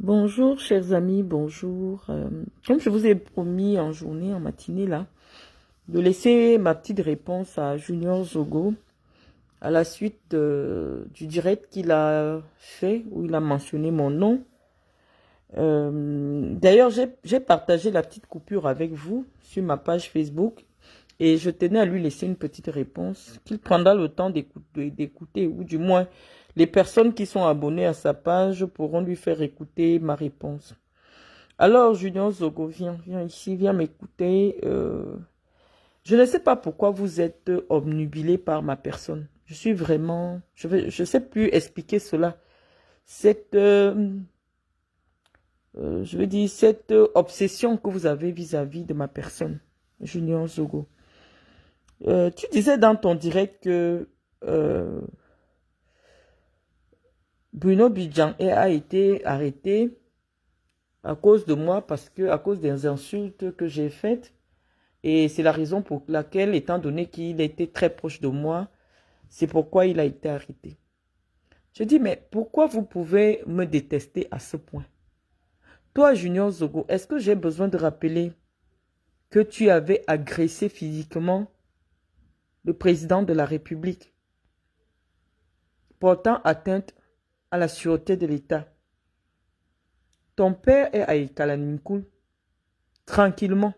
Bonjour, chers amis, bonjour. Comme je vous ai promis en journée, en matinée, là, de laisser ma petite réponse à Junior Zogo à la suite du direct qu'il a fait, où il a mentionné mon nom. D'ailleurs, j'ai partagé la petite coupure avec vous sur ma page Facebook et je tenais à lui laisser une petite réponse qu'il prendra le temps d'écouter, ou du moins les personnes qui sont abonnées à sa page pourront lui faire écouter ma réponse. Alors, Junior Zogo, viens ici, viens m'écouter. Je ne sais pas pourquoi vous êtes obnubilé par ma personne. Je suis vraiment... Je sais plus expliquer cela. Cette, je veux dire, cette obsession que vous avez vis-à-vis de ma personne, Junior Zogo. Tu disais dans ton direct que Bruno Bidjan a été arrêté à cause de moi, à cause des insultes que j'ai faites. Et c'est la raison pour laquelle, étant donné qu'il était très proche de moi, c'est pourquoi il a été arrêté. Je dis, mais pourquoi vous pouvez me détester à ce point? Toi, Junior Zogo, est-ce que j'ai besoin de rappeler que tu avais agressé physiquement le président de la République, portant atteinte à la sûreté de l'État? Ton père est à Ikalaninkoul, tranquillement.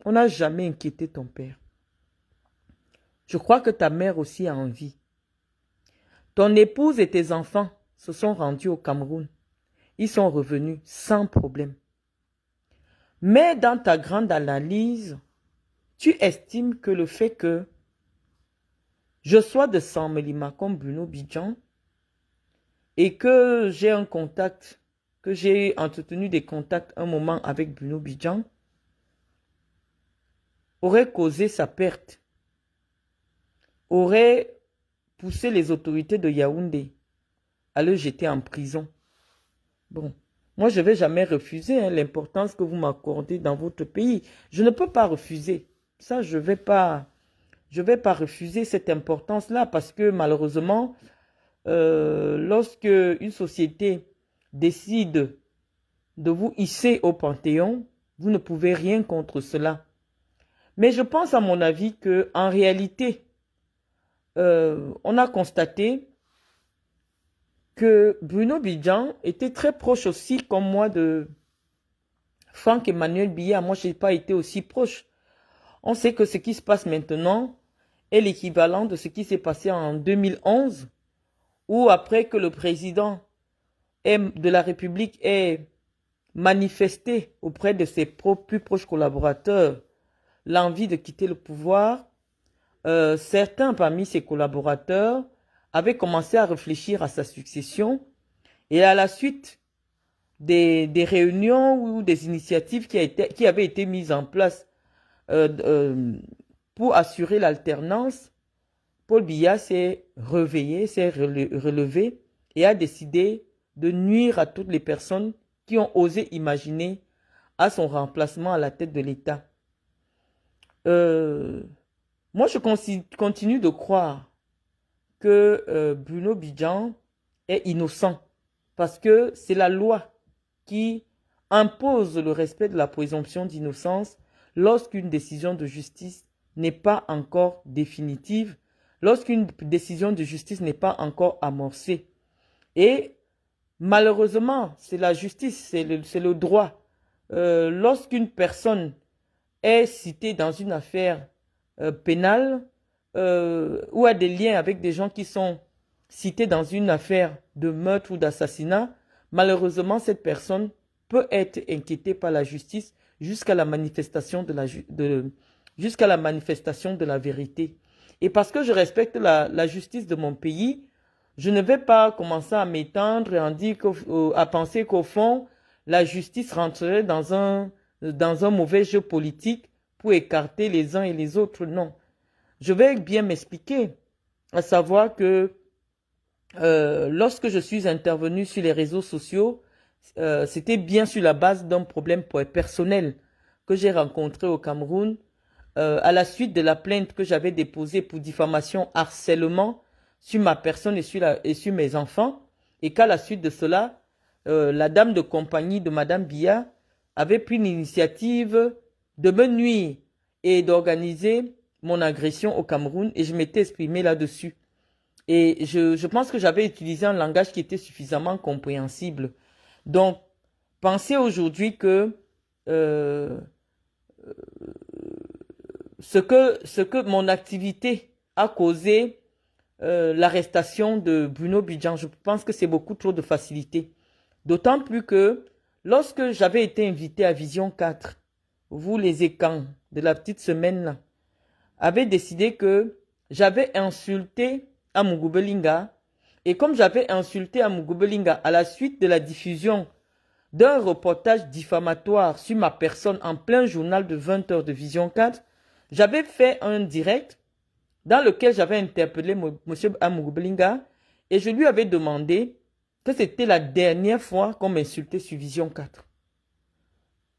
On n'a jamais inquiété ton père. Je crois que ta mère aussi a envie. Ton épouse et tes enfants se sont rendus au Cameroun. Ils sont revenus sans problème. Mais dans ta grande analyse, tu estimes que le fait que je sois de Saint-Mélima comme Bruno Bidjan et que j'ai un contact, que j'ai entretenu des contacts un moment avec Bruno Bidjan, aurait causé sa perte, aurait poussé les autorités de Yaoundé à le jeter en prison. Bon, moi je ne vais jamais refuser l'importance que vous m'accordez dans votre pays. Je ne peux pas refuser. Ça, je vais pas refuser cette importance-là parce que malheureusement, lorsque une société décide de vous hisser au Panthéon, vous ne pouvez rien contre cela. Mais je pense à mon avis que en réalité, on a constaté que Bruno Bidjan était très proche aussi, comme moi, de Franck-Emmanuel Biya. Moi, je n'ai pas été aussi proche. On sait que ce qui se passe maintenant est l'équivalent de ce qui s'est passé en 2011, où après que le président de la République ait manifesté auprès de ses plus proches collaborateurs l'envie de quitter le pouvoir, certains parmi ses collaborateurs avaient commencé à réfléchir à sa succession et à la suite des réunions ou des initiatives qui avaient été mises en place pour assurer l'alternance, Paul Biya s'est réveillé, s'est relevé et a décidé de nuire à toutes les personnes qui ont osé imaginer à son remplacement à la tête de l'État. Moi, je continue de croire que Bruno Bidjan est innocent parce que c'est la loi qui impose le respect de la présomption d'innocence lorsqu'une décision de justice n'est pas encore définitive, lorsqu'une décision de justice n'est pas encore amorcée. Et malheureusement, c'est la justice, c'est le droit. Lorsqu'une personne est citée dans une affaire pénale ou a des liens avec des gens qui sont cités dans une affaire de meurtre ou d'assassinat, malheureusement, cette personne peut être inquiétée par la justice jusqu'à la manifestation jusqu'à la manifestation de la vérité. Et parce que je respecte la justice de mon pays, je ne vais pas commencer à m'étendre et à penser qu'au fond, la justice rentrerait dans un mauvais jeu politique pour écarter les uns et les autres. Non. Je vais bien m'expliquer, à savoir que lorsque je suis intervenu sur les réseaux sociaux, c'était bien sur la base d'un problème personnel que j'ai rencontré au Cameroun à la suite de la plainte que j'avais déposée pour diffamation, harcèlement sur ma personne et sur mes enfants, et qu'à la suite de cela, la dame de compagnie de Madame Biya avait pris l'initiative de me nuire et d'organiser mon agression au Cameroun et je m'étais exprimé là-dessus. Et je pense que j'avais utilisé un langage qui était suffisamment compréhensible. Donc, pensez aujourd'hui que ce que mon activité a causé l'arrestation de Bruno Bidjan, je pense que c'est beaucoup trop de facilité. D'autant plus que lorsque j'avais été invité à Vision 4, vous les écans de la petite semaine là, avez décidé que j'avais insulté Amougou Belinga. Et comme j'avais insulté Amougou Belinga à la suite de la diffusion d'un reportage diffamatoire sur ma personne en plein journal de 20 heures de Vision 4, j'avais fait un direct dans lequel j'avais interpellé M. Amougou Belinga et je lui avais demandé que c'était la dernière fois qu'on m'insultait sur Vision 4.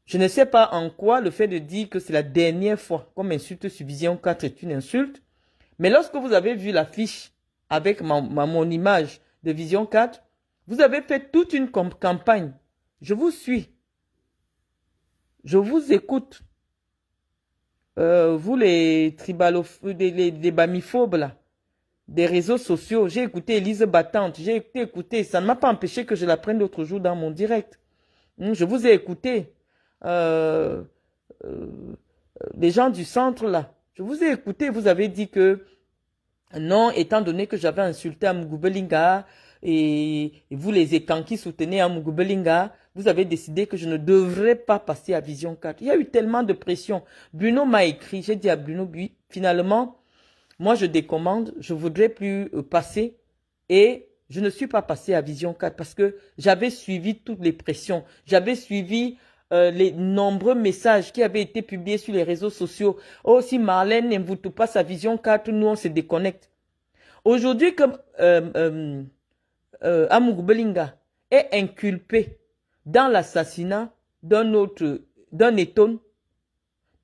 Je ne sais pas en quoi le fait de dire que c'est la dernière fois qu'on m'insulte sur Vision 4 est une insulte, mais lorsque vous avez vu l'affiche avec mon image de Vision 4, vous avez fait toute une campagne. Je vous suis. Je vous écoute. Vous les les bamiphobes là, des réseaux sociaux, j'ai écouté Élise Battante, j'ai écouté, ça ne m'a pas empêché que je la prenne l'autre jour dans mon direct. Je vous ai écouté. Les gens du centre là, je vous ai écouté, vous avez dit que non, étant donné que j'avais insulté Amougou Belinga et vous les écans qui soutenaient Amougou Belinga, vous avez décidé que je ne devrais pas passer à Vision 4. Il y a eu tellement de pression. Bruno m'a écrit, j'ai dit à Bruno, finalement, moi je décommande, je ne voudrais plus passer et je ne suis pas passé à Vision 4 parce que j'avais suivi toutes les pressions. J'avais suivi les nombreux messages qui avaient été publiés sur les réseaux sociaux. Oh, si Marlène n'invite pas sa Vision 4, nous on se déconnecte. Aujourd'hui, comme Amougou Belinga est inculpé dans l'assassinat d'un Éton,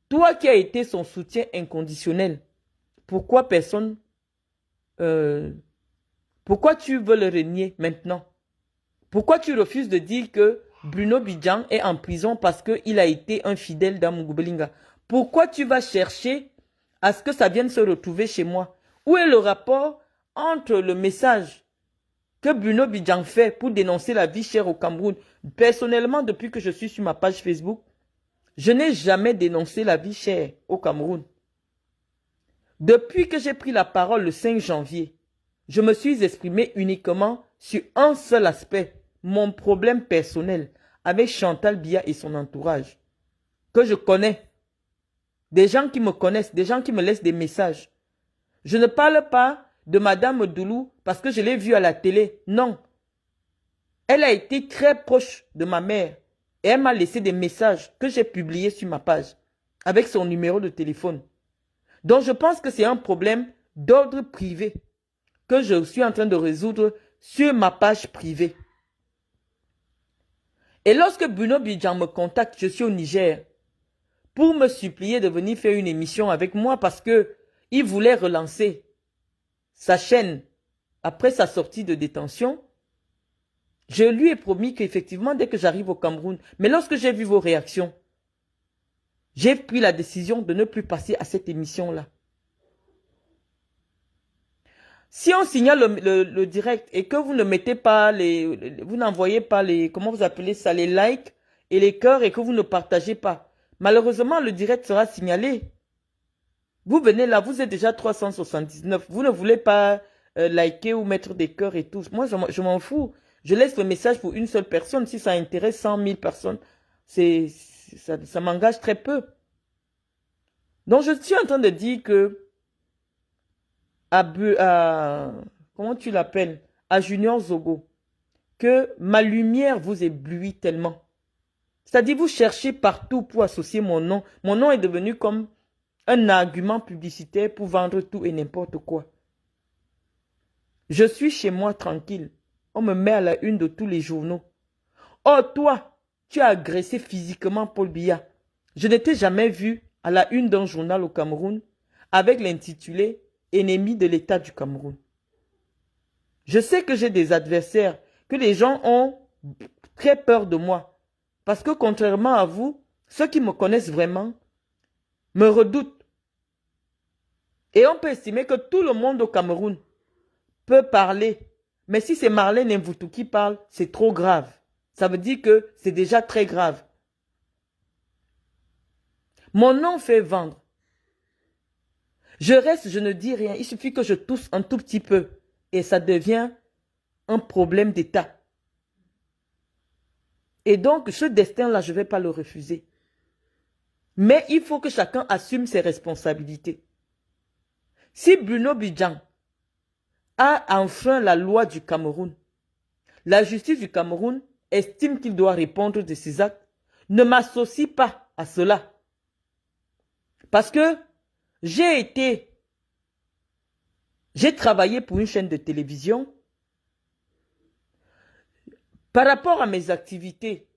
toi qui as été son soutien inconditionnel, pourquoi pourquoi tu veux le renier maintenant? Pourquoi tu refuses de dire que Bruno Bidjan est en prison parce qu'il a été un fidèle d'Amougou Belinga? Pourquoi tu vas chercher à ce que ça vienne se retrouver chez moi? Où est le rapport entre le message que Bruno Bidjan fait pour dénoncer la vie chère au Cameroun? Personnellement, depuis que je suis sur ma page Facebook, je n'ai jamais dénoncé la vie chère au Cameroun. Depuis que j'ai pris la parole le 5 janvier, je me suis exprimé uniquement sur un seul aspect, mon problème personnel avec Chantal Biya et son entourage, que je connais. Des gens qui me connaissent, des gens qui me laissent des messages. Je ne parle pas de Madame Doulou parce que je l'ai vue à la télé. Non. Elle a été très proche de ma mère et elle m'a laissé des messages que j'ai publiés sur ma page avec son numéro de téléphone. Donc je pense que c'est un problème d'ordre privé que je suis en train de résoudre sur ma page privée. Et lorsque Bruno Bidjan me contacte, je suis au Niger, pour me supplier de venir faire une émission avec moi parce que il voulait relancer sa chaîne après sa sortie de détention, je lui ai promis qu'effectivement, dès que j'arrive au Cameroun, mais lorsque j'ai vu vos réactions, j'ai pris la décision de ne plus passer à cette émission-là. Si on signale le direct et que vous ne mettez pas vous n'envoyez pas comment vous appelez ça, les likes et les cœurs et que vous ne partagez pas, malheureusement, le direct sera signalé. Vous venez là, vous êtes déjà 379. Vous ne voulez pas liker ou mettre des cœurs et tout. Moi, je m'en fous. Je laisse le message pour une seule personne. Si ça intéresse 100 000 personnes, ça m'engage très peu. Donc, je suis en train de dire que comment tu l'appelles, à Junior Zogo, que ma lumière vous éblouit tellement. C'est-à-dire, vous cherchez partout pour associer mon nom. Mon nom est devenu comme un argument publicitaire pour vendre tout et n'importe quoi. Je suis chez moi tranquille. On me met à la une de tous les journaux. Oh, toi, tu as agressé physiquement Paul Biya. Je ne t'ai jamais vu à la une d'un journal au Cameroun avec l'intitulé « Ennemi de l'État du Cameroun ». Je sais que j'ai des adversaires, que les gens ont très peur de moi. Parce que contrairement à vous, ceux qui me connaissent vraiment me redoutent. Et on peut estimer que tout le monde au Cameroun peut parler. Mais si c'est Marlène Mvutu qui parle, c'est trop grave. Ça veut dire que c'est déjà très grave. Mon nom fait vendre. Je reste, je ne dis rien. Il suffit que je tousse un tout petit peu. Et ça devient un problème d'État. Et donc, ce destin-là, je ne vais pas le refuser. Mais il faut que chacun assume ses responsabilités. Si Bruno Bidjan a enfreint la loi du Cameroun, la justice du Cameroun estime qu'il doit répondre de ses actes, ne m'associe pas à cela. Parce que j'ai travaillé pour une chaîne de télévision. Par rapport à mes activités,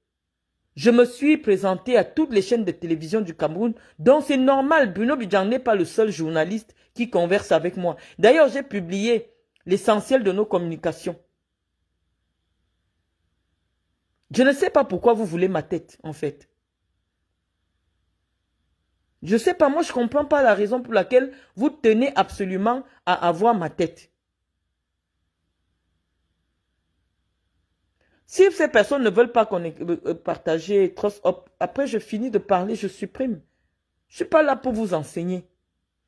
je me suis présenté à toutes les chaînes de télévision du Cameroun, donc c'est normal, Bruno Bidjan n'est pas le seul journaliste qui converse avec moi. D'ailleurs, j'ai publié l'essentiel de nos communications. Je ne sais pas pourquoi vous voulez ma tête, en fait. Je ne sais pas, moi je ne comprends pas la raison pour laquelle vous tenez absolument à avoir ma tête. Si ces personnes ne veulent pas qu'on partager Trust Up, après je finis de parler, je supprime. Je ne suis pas là pour vous enseigner.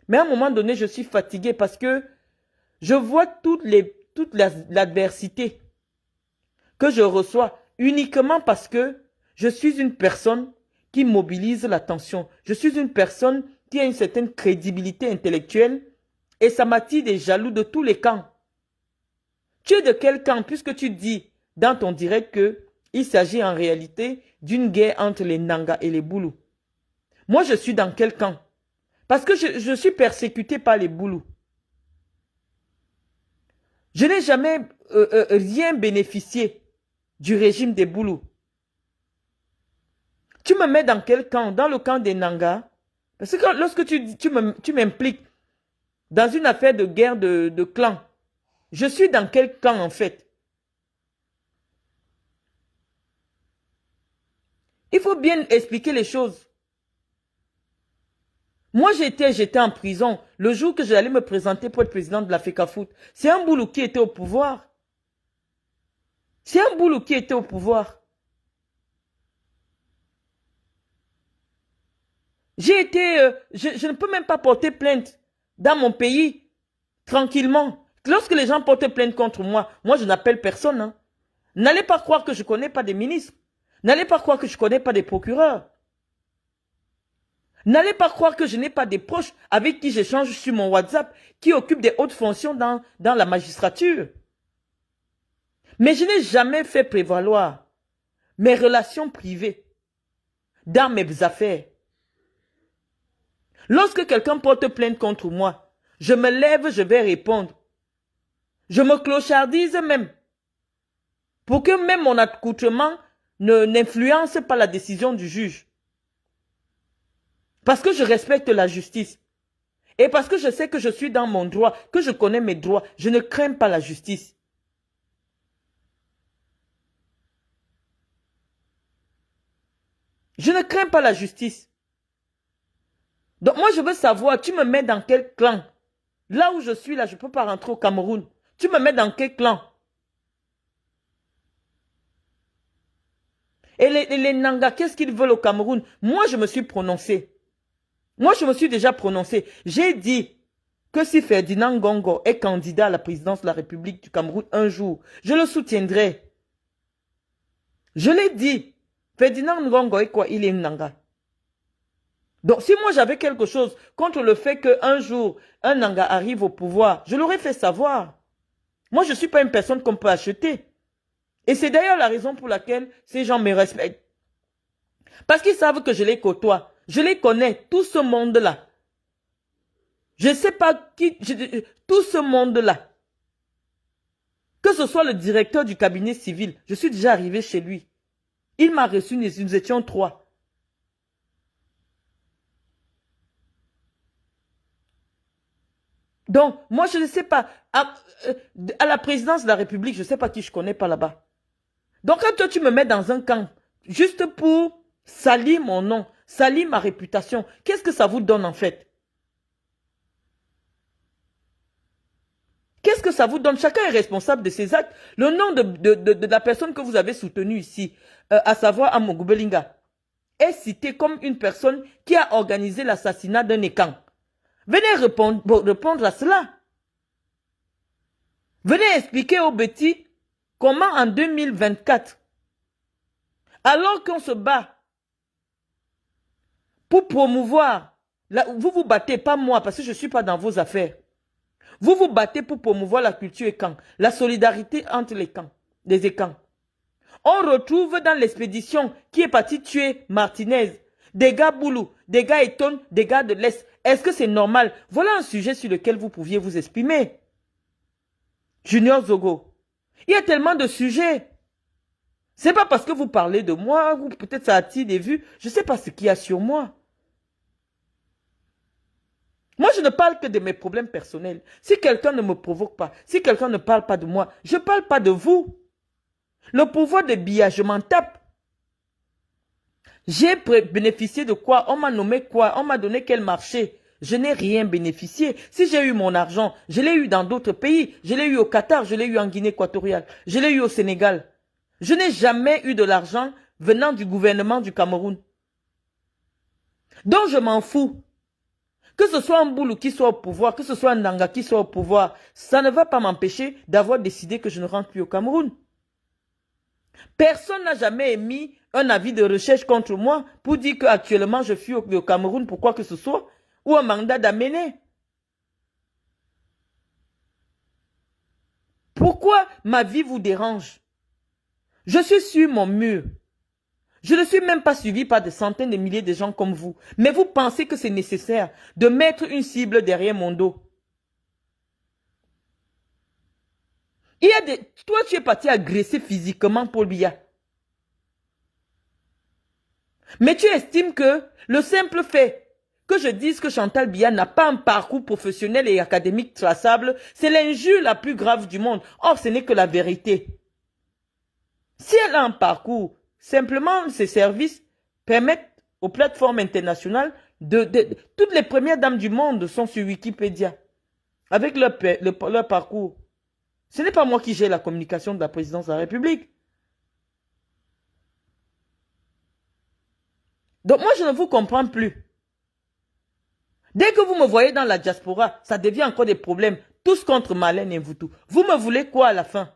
Mais à un moment donné, je suis fatigué parce que je vois toute l'adversité que je reçois uniquement parce que je suis une personne qui mobilise l'attention. Je suis une personne qui a une certaine crédibilité intellectuelle et ça m'attire des jaloux de tous les camps. Tu es de quel camp puisque tu dis dans ton direct qu'il s'agit en réalité d'une guerre entre les Nanga et les Boulous? Moi, je suis dans quel camp? Parce que je suis persécuté par les Boulous. Je n'ai jamais rien bénéficié du régime des Boulous. Tu me mets dans quel camp? Dans le camp des Nanga? Parce que lorsque tu m'impliques dans une affaire de guerre de clan, je suis dans quel camp en fait? Il faut bien expliquer les choses. Moi, j'étais en prison le jour que j'allais me présenter pour être président de la FECAFOOT. C'est un Boulou qui était au pouvoir. C'est un Boulou qui était au pouvoir. Je ne peux même pas porter plainte dans mon pays, tranquillement. Lorsque les gens portent plainte contre moi, moi je n'appelle personne. Hein. N'allez pas croire que je ne connais pas des ministres. N'allez pas croire que je ne connais pas des procureurs. N'allez pas croire que je n'ai pas des proches avec qui j'échange sur mon WhatsApp, qui occupent des hautes fonctions dans la magistrature. Mais je n'ai jamais fait prévaloir mes relations privées dans mes affaires. Lorsque quelqu'un porte plainte contre moi, je me lève, je vais répondre. Je me clochardise même. Pour que même mon accoutrement n'influence pas la décision du juge. Parce que je respecte la justice. Et parce que je sais que je suis dans mon droit, que je connais mes droits, je ne crains pas la justice. Je ne crains pas la justice. Donc moi je veux savoir, tu me mets dans quel clan? Là où je suis là, je ne peux pas rentrer au Cameroun. Tu me mets dans quel clan? Et les Nanga, qu'est-ce qu'ils veulent au Cameroun? Moi je me suis prononcé. Moi je me suis déjà prononcé. J'ai dit que si Ferdinand Ngongo est candidat à la présidence de la République du Cameroun un jour, je le soutiendrai. Je l'ai dit. Ferdinand Ngongo est quoi? Il est Nanga. Donc si moi j'avais quelque chose contre le fait qu'un jour un Nanga arrive au pouvoir, je l'aurais fait savoir. Moi je ne suis pas une personne qu'on peut acheter. Et c'est d'ailleurs la raison pour laquelle ces gens me respectent. Parce qu'ils savent que je les côtoie. Je les connais, tout ce monde-là. Je ne sais pas qui... tout ce monde-là. Que ce soit le directeur du cabinet civil, je suis déjà arrivé chez lui. Il m'a reçu, nous étions 3. Donc, moi, je ne sais pas. À la présidence de la République, je ne sais pas qui je connais pas là-bas. Donc quand toi tu me mets dans un camp, juste pour salir mon nom, salir ma réputation, qu'est-ce que ça vous donne en fait? Qu'est-ce que ça vous donne? Chacun est responsable de ses actes. Le nom de la personne que vous avez soutenue ici, à savoir Amogo Belinga, est cité comme une personne qui a organisé l'assassinat d'un écan. Venez répondre à cela. Venez expliquer aux petits comment en 2024, alors qu'on se bat pour promouvoir, vous vous battez, pas moi, parce que je ne suis pas dans vos affaires. Vous vous battez pour promouvoir la culture écan, la solidarité entre les écans. On retrouve dans l'expédition qui est partie tuer Martinez, des gars Boulou, des gars Eton, des gars de l'Est. Est-ce que c'est normal? Voilà un sujet sur lequel vous pouviez vous exprimer. Junior Zogo. Il y a tellement de sujets. C'est pas parce que vous parlez de moi, ou peut-être ça attire des vues. Je ne sais pas ce qu'il y a sur moi. Moi, je ne parle que de mes problèmes personnels. Si quelqu'un ne me provoque pas, si quelqu'un ne parle pas de moi, je ne parle pas de vous. Le pouvoir de Biya, je m'en tape. J'ai bénéficié de quoi? On m'a nommé quoi? On m'a donné quel marché? Je n'ai rien bénéficié. Si j'ai eu mon argent, je l'ai eu dans d'autres pays. Je l'ai eu au Qatar, je l'ai eu en Guinée équatoriale, je l'ai eu au Sénégal. Je n'ai jamais eu de l'argent venant du gouvernement du Cameroun. Donc je m'en fous. Que ce soit un Boulou qui soit au pouvoir, que ce soit un Nanga qui soit au pouvoir, ça ne va pas m'empêcher d'avoir décidé que je ne rentre plus au Cameroun. Personne n'a jamais émis un avis de recherche contre moi pour dire qu'actuellement je fuis au Cameroun pour quoi que ce soit, ou un mandat d'amener. Pourquoi ma vie vous dérange? Je suis sur mon mur. Je ne suis même pas suivi par des centaines de milliers de gens comme vous. Mais vous pensez que c'est nécessaire de mettre une cible derrière mon dos. Il y a des... Toi, tu es parti agresser physiquement Paul Biya. Mais tu estimes que le simple fait que je dise que Chantal Biya n'a pas un parcours professionnel et académique traçable, c'est l'injure la plus grave du monde. Or, ce n'est que la vérité. Si elle a un parcours, simplement ses services permettent aux plateformes internationales toutes les premières dames du monde sont sur Wikipédia avec leur parcours. Ce n'est pas moi qui gère la communication de la présidence de la République. Donc moi, je ne vous comprends plus. Dès que vous me voyez dans la diaspora, ça devient encore des problèmes. Tous contre Marlène Mvutu. Vous me voulez quoi à la fin?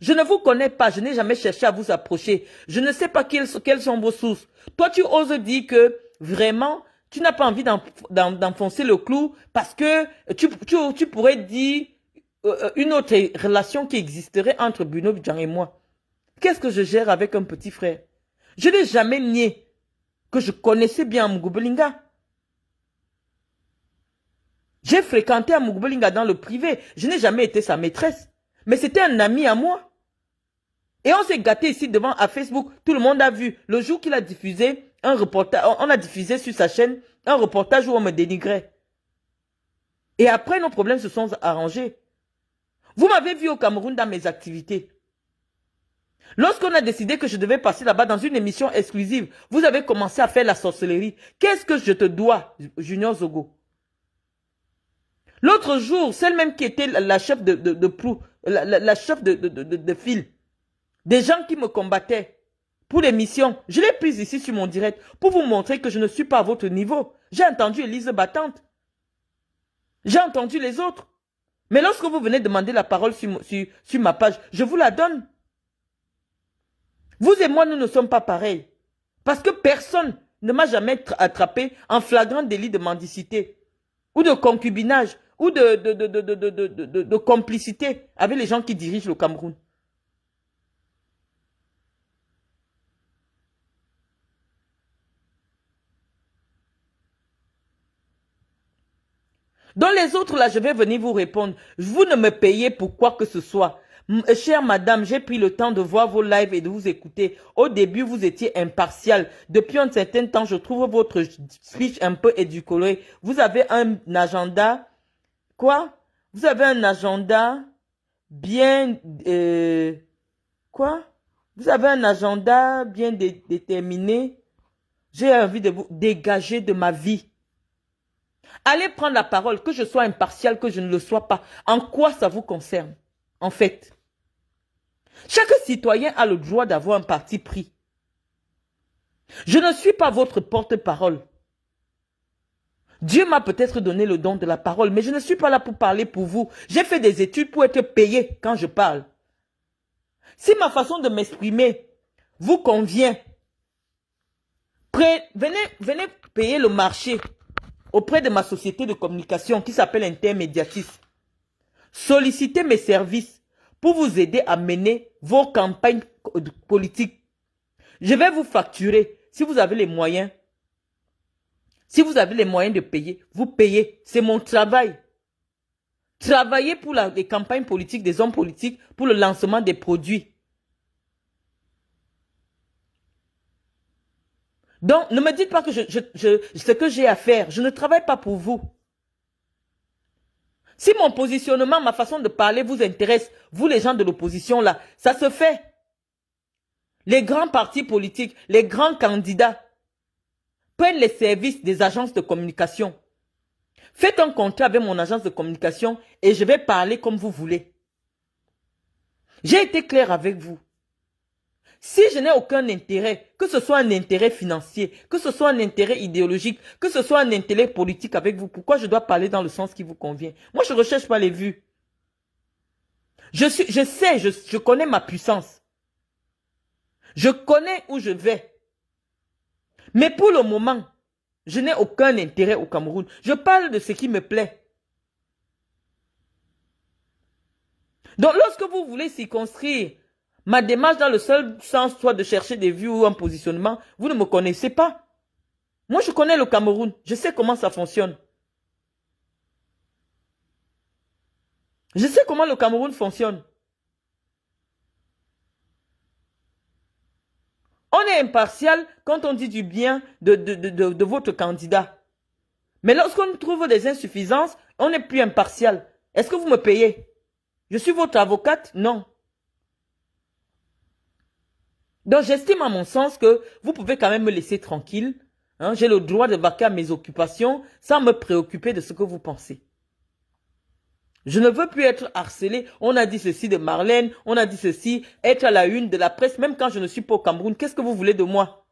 Je ne vous connais pas, je n'ai jamais cherché à vous approcher. Je ne sais pas quelles sont vos sources. Toi, tu oses dire que vraiment, tu n'as pas envie d'enfoncer le clou parce que tu pourrais dire une autre relation qui existerait entre Bruno Bidjan et moi. Qu'est-ce que je gère avec un petit frère? Je n'ai jamais nié que je connaissais bien Amogo Belinga. J'ai fréquenté Amogo Belinga dans le privé. Je n'ai jamais été sa maîtresse. Mais c'était un ami à moi. Et on s'est gâté ici devant à Facebook. Tout le monde a vu. Le jour qu'il a diffusé un reportage, on a diffusé sur sa chaîne un reportage où on me dénigrait. Et après, nos problèmes se sont arrangés. Vous m'avez vu au Cameroun dans mes activités. Lorsqu'on a décidé que je devais passer là-bas dans une émission exclusive, vous avez commencé à faire la sorcellerie. Qu'est-ce que je te dois, Junior Zogo? L'autre jour, celle même qui était la chef la chef de file, des gens qui me combattaient pour l'émission, je l'ai prise ici sur mon direct pour vous montrer que je ne suis pas à votre niveau. J'ai entendu Élise Battante. J'ai entendu les autres. Mais lorsque vous venez demander la parole sur ma page, je vous la donne. Vous et moi, nous ne sommes pas pareils. Parce que personne ne m'a jamais attrapé en flagrant délit de mendicité ou de concubinage ou de complicité avec les gens qui dirigent le Cameroun. Dans les autres, là, je vais venir vous répondre. Vous ne me payez pour quoi que ce soit. Chère madame, j'ai pris le temps de voir vos lives et de vous écouter. Au début, vous étiez impartial. Depuis un certain temps, je trouve votre speech un peu édulcoré. Vous avez un agenda... Quoi? Vous avez un agenda bien... quoi? Vous avez un agenda bien déterminé. J'ai envie de vous dégager de ma vie. Allez prendre la parole, que je sois impartial, que je ne le sois pas. En quoi ça vous concerne, en fait? Chaque citoyen a le droit d'avoir un parti pris. Je ne suis pas votre porte-parole. Dieu m'a peut-être donné le don de la parole, mais je ne suis pas là pour parler pour vous. J'ai fait des études pour être payé quand je parle. Si ma façon de m'exprimer vous convient, venez payer le marché auprès de ma société de communication qui s'appelle Intermédiatis. Sollicitez mes services pour vous aider à mener vos campagnes politiques. Je vais vous facturer si vous avez les moyens. Si vous avez les moyens de payer, vous payez. C'est mon travail. Travailler pour les campagnes politiques des hommes politiques, pour le lancement des produits. Donc, ne me dites pas que ce que j'ai à faire, je ne travaille pas pour vous. Si mon positionnement, ma façon de parler vous intéresse, vous les gens de l'opposition là, ça se fait. Les grands partis politiques, les grands candidats prennent les services des agences de communication. Faites un contrat avec mon agence de communication et je vais parler comme vous voulez. J'ai été clair avec vous. Si je n'ai aucun intérêt, que ce soit un intérêt financier, que ce soit un intérêt idéologique, que ce soit un intérêt politique avec vous, pourquoi je dois parler dans le sens qui vous convient? Moi, je ne recherche pas les vues. Je connais ma puissance. Je connais où je vais. Mais pour le moment, je n'ai aucun intérêt au Cameroun. Je parle de ce qui me plaît. Donc, lorsque vous voulez circonscrire ma démarche dans le seul sens, soit de chercher des vues ou un positionnement, vous ne me connaissez pas. Moi, je connais le Cameroun. Je sais comment ça fonctionne. Je sais comment le Cameroun fonctionne. On est impartial quand on dit du bien de votre candidat. Mais lorsqu'on trouve des insuffisances, on n'est plus impartial. Est-ce que vous me payez? Je suis votre avocate? Non. Donc, j'estime à mon sens que vous pouvez quand même me laisser tranquille. Hein, j'ai le droit de vaquer à mes occupations sans me préoccuper de ce que vous pensez. Je ne veux plus être harcelé. On a dit ceci de Marlène, on a dit ceci, être à la une de la presse, même quand je ne suis pas au Cameroun. Qu'est-ce que vous voulez de moi?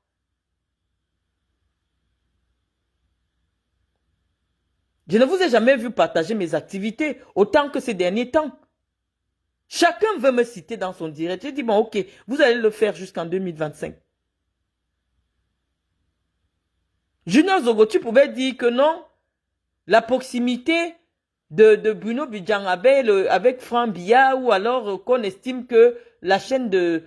Je ne vous ai jamais vu partager mes activités autant que ces derniers temps. Chacun veut me citer dans son direct. J'ai dit, bon, ok, vous allez le faire jusqu'en 2025. Junior Zogo, tu pouvais dire que non, la proximité de Bruno Bidjan avec Franck Biya, ou alors qu'on estime que la chaîne de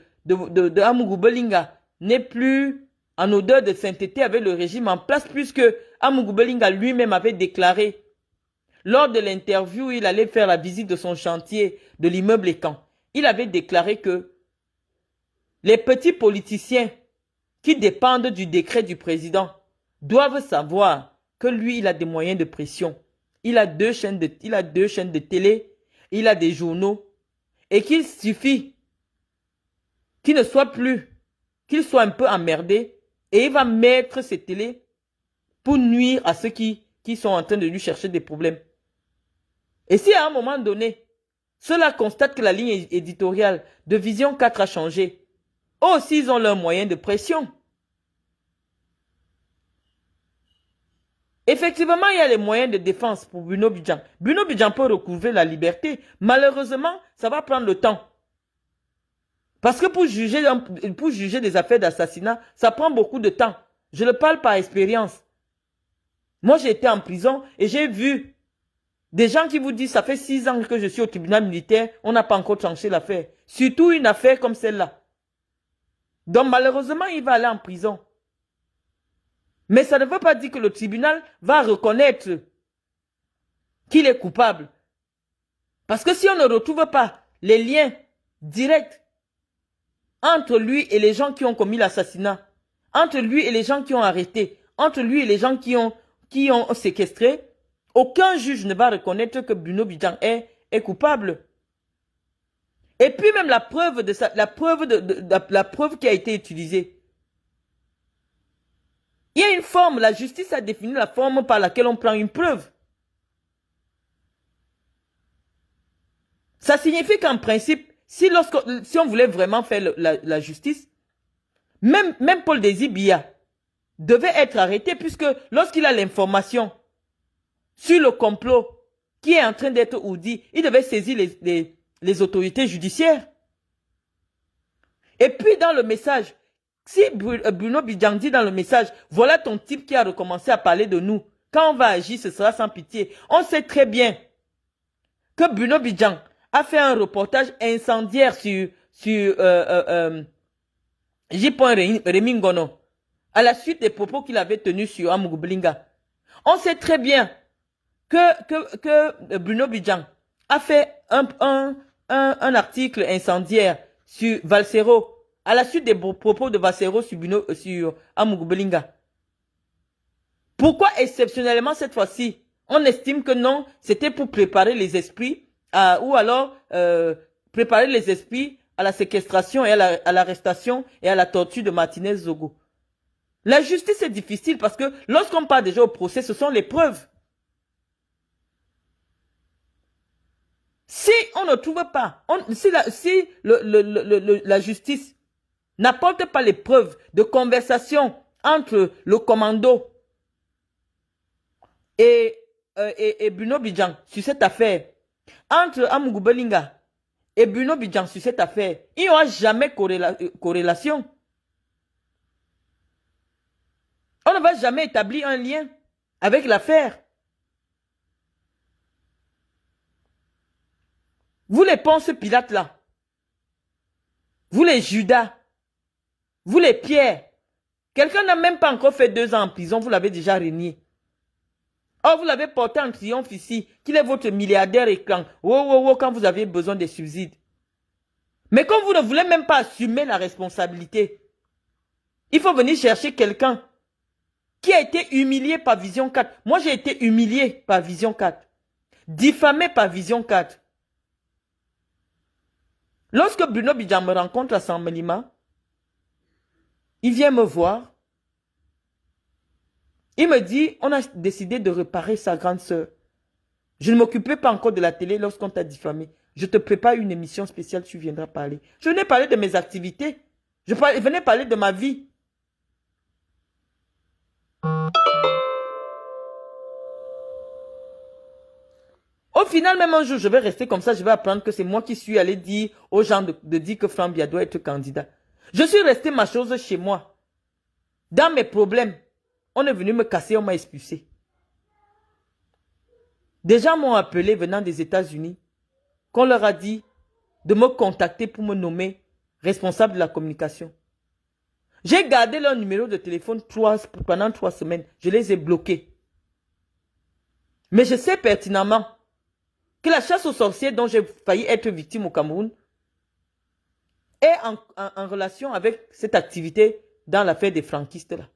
Amougou Belinga n'est plus en odeur de sainteté avec le régime en place, puisque Amougou Belinga lui-même avait déclaré lors de l'interview où il allait faire la visite de son chantier de l'immeuble Ecan, il avait déclaré que les petits politiciens qui dépendent du décret du président doivent savoir que lui, il a des moyens de pression. Il a deux chaînes de télé, il a des journaux, et qu'il suffit qu'il ne soit plus, qu'il soit un peu emmerdé, et il va mettre ses télés pour nuire à ceux qui sont en train de lui chercher des problèmes. Et si à un moment donné, ceux-là constatent que la ligne éditoriale de Vision 4 a changé, eux aussi ils ont leurs moyens de pression. Effectivement, il y a les moyens de défense pour Bruno Bidjan. Bruno Bidjan peut recouvrer la liberté. Malheureusement, ça va prendre le temps. Parce que pour juger des affaires d'assassinat, ça prend beaucoup de temps. Je le parle par expérience. Moi, j'ai été en prison et j'ai vu des gens qui vous disent, ça fait 6 ans que je suis au tribunal militaire, on n'a pas encore tranché l'affaire. Surtout une affaire comme celle-là. Donc malheureusement, il va aller en prison. Mais ça ne veut pas dire que le tribunal va reconnaître qu'il est coupable. Parce que si on ne retrouve pas les liens directs entre lui et les gens qui ont commis l'assassinat, entre lui et les gens qui ont arrêté, entre lui et les gens qui ont séquestré, aucun juge ne va reconnaître que Bruno Bidjan est coupable. Et puis même la preuve de ça, la preuve qui a été utilisée. Il y a une forme, la justice a défini la forme par laquelle on prend une preuve. Ça signifie qu'en principe, si on voulait vraiment faire la justice, même Paul Désir devait être arrêté puisque lorsqu'il a l'information sur le complot qui est en train d'être ourdi, il devait saisir les autorités judiciaires. Et puis dans le message, si Bruno Bidjan dit dans le message, voilà ton type qui a recommencé à parler de nous, quand on va agir, ce sera sans pitié. On sait très bien que Bruno Bidjan a fait un reportage incendiaire sur J. Remingono à la suite des propos qu'il avait tenus sur Amugublinga. On sait très bien que Bruno Bidjan a fait un article incendiaire sur Valsero à la suite des propos de Valsero sur Amugublinga. Pourquoi exceptionnellement cette fois-ci, on estime que non, c'était pour préparer les esprits ou alors préparer les esprits à la séquestration et à l'arrestation et à la torture de Martinez Zogo. La justice est difficile parce que lorsqu'on part déjà au procès, ce sont les preuves. Si on ne trouve pas, si la justice n'apporte pas les preuves de conversation entre le commando et Bruno Bidjan sur cette affaire, entre Amugublinga et Bruno Bidjan sur cette affaire, il n'y aura jamais corrélation. On ne va jamais établir un lien avec l'affaire. Vous les Ponce Pilate là, vous les Judas, vous les Pierre, quelqu'un n'a même pas encore fait 2 ans en prison, vous l'avez déjà régné. Or, vous l'avez porté en triomphe ici, qu'il est votre milliardaire et clan. Quand vous avez besoin des subsides. Mais comme vous ne voulez même pas assumer la responsabilité, il faut venir chercher quelqu'un qui a été humilié par Vision 4. Moi, j'ai été humilié par Vision 4. Diffamé par Vision 4. Lorsque Bruno Bidjan me rencontre à San Melima, il vient me voir. Il me dit, on a décidé de réparer sa grande sœur. Je ne m'occupais pas encore de la télé lorsqu'on t'a diffamé. Je te prépare une émission spéciale, tu viendras parler. Je venais parler de mes activités. Je venais parler de ma vie. Au final, même un jour, je vais rester comme ça, je vais apprendre que c'est moi qui suis allé dire aux gens de dire que Franck Biya doit être candidat. Je suis resté ma chose chez moi. Dans mes problèmes, on est venu me casser, on m'a expulsé. Des gens m'ont appelé venant des États-Unis, qu'on leur a dit de me contacter pour me nommer responsable de la communication. J'ai gardé leur numéro de téléphone pendant 3 semaines. Je les ai bloqués. Mais je sais pertinemment que la chasse aux sorciers dont j'ai failli être victime au Cameroun est en relation avec cette activité dans l'affaire des franquistes là.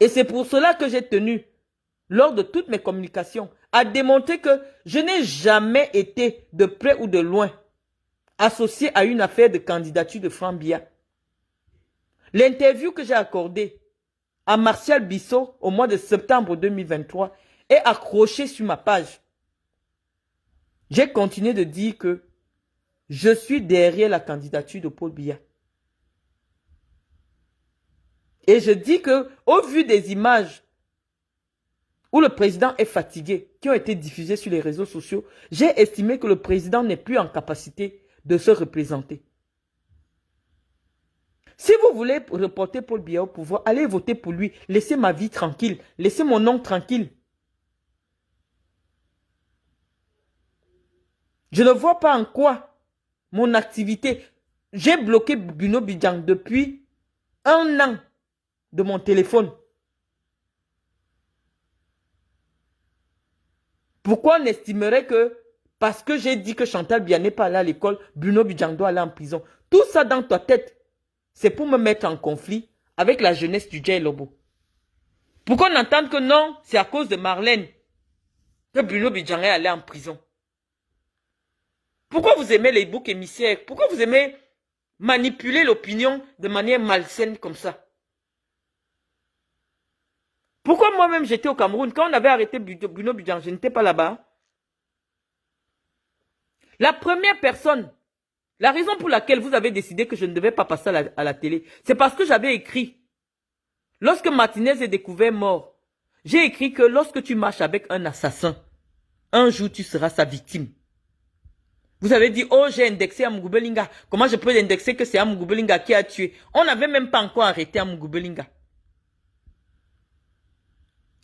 Et c'est pour cela que j'ai tenu, lors de toutes mes communications, à démontrer que je n'ai jamais été, de près ou de loin, associé à une affaire de candidature de Franck Biya. L'interview que j'ai accordée à Martial Bissot au mois de septembre 2023 est accrochée sur ma page. J'ai continué de dire que je suis derrière la candidature de Paul Biya. Et je dis que, au vu des images où le président est fatigué, qui ont été diffusées sur les réseaux sociaux, j'ai estimé que le président n'est plus en capacité de se représenter. Si vous voulez reporter Paul Biya au pouvoir, allez voter pour lui. Laissez ma vie tranquille. Laissez mon nom tranquille. Je ne vois pas en quoi mon activité... J'ai bloqué Bruno Bidjan depuis 1 an de mon téléphone. Pourquoi on estimerait que parce que j'ai dit que Chantal Biya n'est pas allée à l'école, Bruno Bidjan doit aller en prison? Tout ça dans ta tête, c'est pour me mettre en conflit avec la jeunesse du Djay Lobo. Pour qu'on entende que non, c'est à cause de Marlène que Bruno Bidjan est allé en prison. Pourquoi vous aimez les boucs émissaires? Pourquoi vous aimez manipuler l'opinion de manière malsaine comme ça? Pourquoi moi-même j'étais au Cameroun? Quand on avait arrêté Bruno Bidjan, je n'étais pas là-bas. La première personne, la raison pour laquelle vous avez décidé que je ne devais pas passer à la télé, c'est parce que j'avais écrit. Lorsque Martinez est découvert mort, j'ai écrit que lorsque tu marches avec un assassin, un jour tu seras sa victime. Vous avez dit, oh, j'ai indexé Amugubelinga. Comment je peux indexer que c'est Amugubelinga qui a tué? On n'avait même pas encore arrêté Amugubelinga.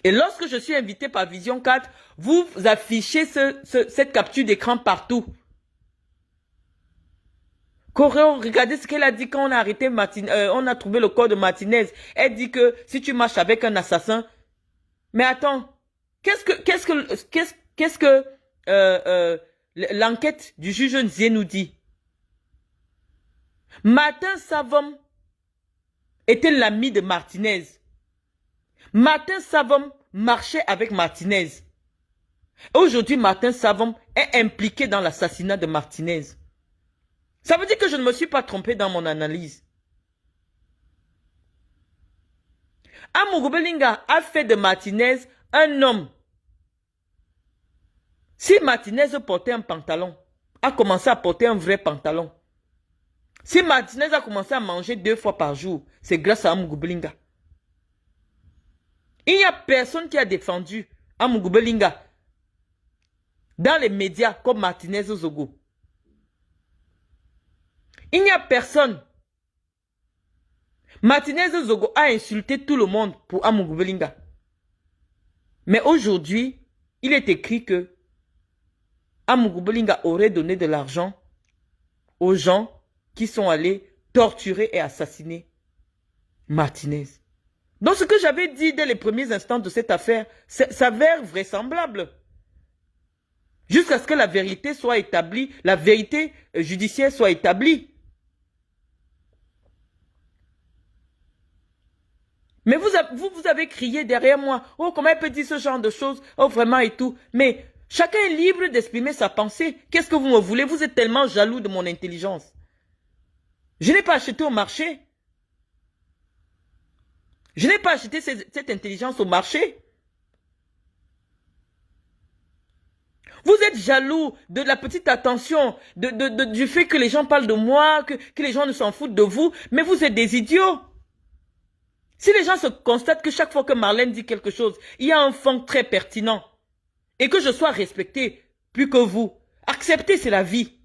Et lorsque je suis invité par Vision 4, vous affichez cette capture d'écran partout. Coréo, regardez ce qu'elle a dit quand on a arrêté on a trouvé le corps de Martinez. Elle dit que si tu marches avec un assassin, mais attends, qu'est-ce que l'enquête du juge Nzie nous dit? Martin Savom était l'ami de Martinez. Martin Savom marchait avec Martinez. Aujourd'hui, Martin Savom est impliqué dans l'assassinat de Martinez. Ça veut dire que je ne me suis pas trompé dans mon analyse. Amugubelinga a fait de Martinez un homme. Si Martinez portait un pantalon, a commencé à porter un vrai pantalon. Si Martinez a commencé à manger 2 fois par jour, c'est grâce à Amugubelinga. Il n'y a personne qui a défendu Amugubelinga dans les médias comme Martinez Zogo. Il n'y a personne. Martinez Zogo a insulté tout le monde pour Amugubelinga. Mais aujourd'hui, il est écrit que Amugubelinga aurait donné de l'argent aux gens qui sont allés torturer et assassiner Martinez. Donc ce que j'avais dit dès les premiers instants de cette affaire s'avère vraisemblable. Jusqu'à ce que la vérité soit établie, la vérité judiciaire soit établie. Mais vous avez crié derrière moi, oh comment elle peut dire ce genre de choses, oh vraiment et tout. Mais chacun est libre d'exprimer sa pensée. Qu'est-ce que vous me voulez? Vous êtes tellement jaloux de mon intelligence. Je n'ai pas acheté au marché. Je n'ai pas acheté cette intelligence au marché. Vous êtes jaloux de la petite attention, du fait que les gens parlent de moi, que les gens ne s'en foutent de vous, mais vous êtes des idiots. Si les gens se constatent que chaque fois que Marlène dit quelque chose, il y a un fond très pertinent, et que je sois respecté plus que vous, acceptez, c'est la vie.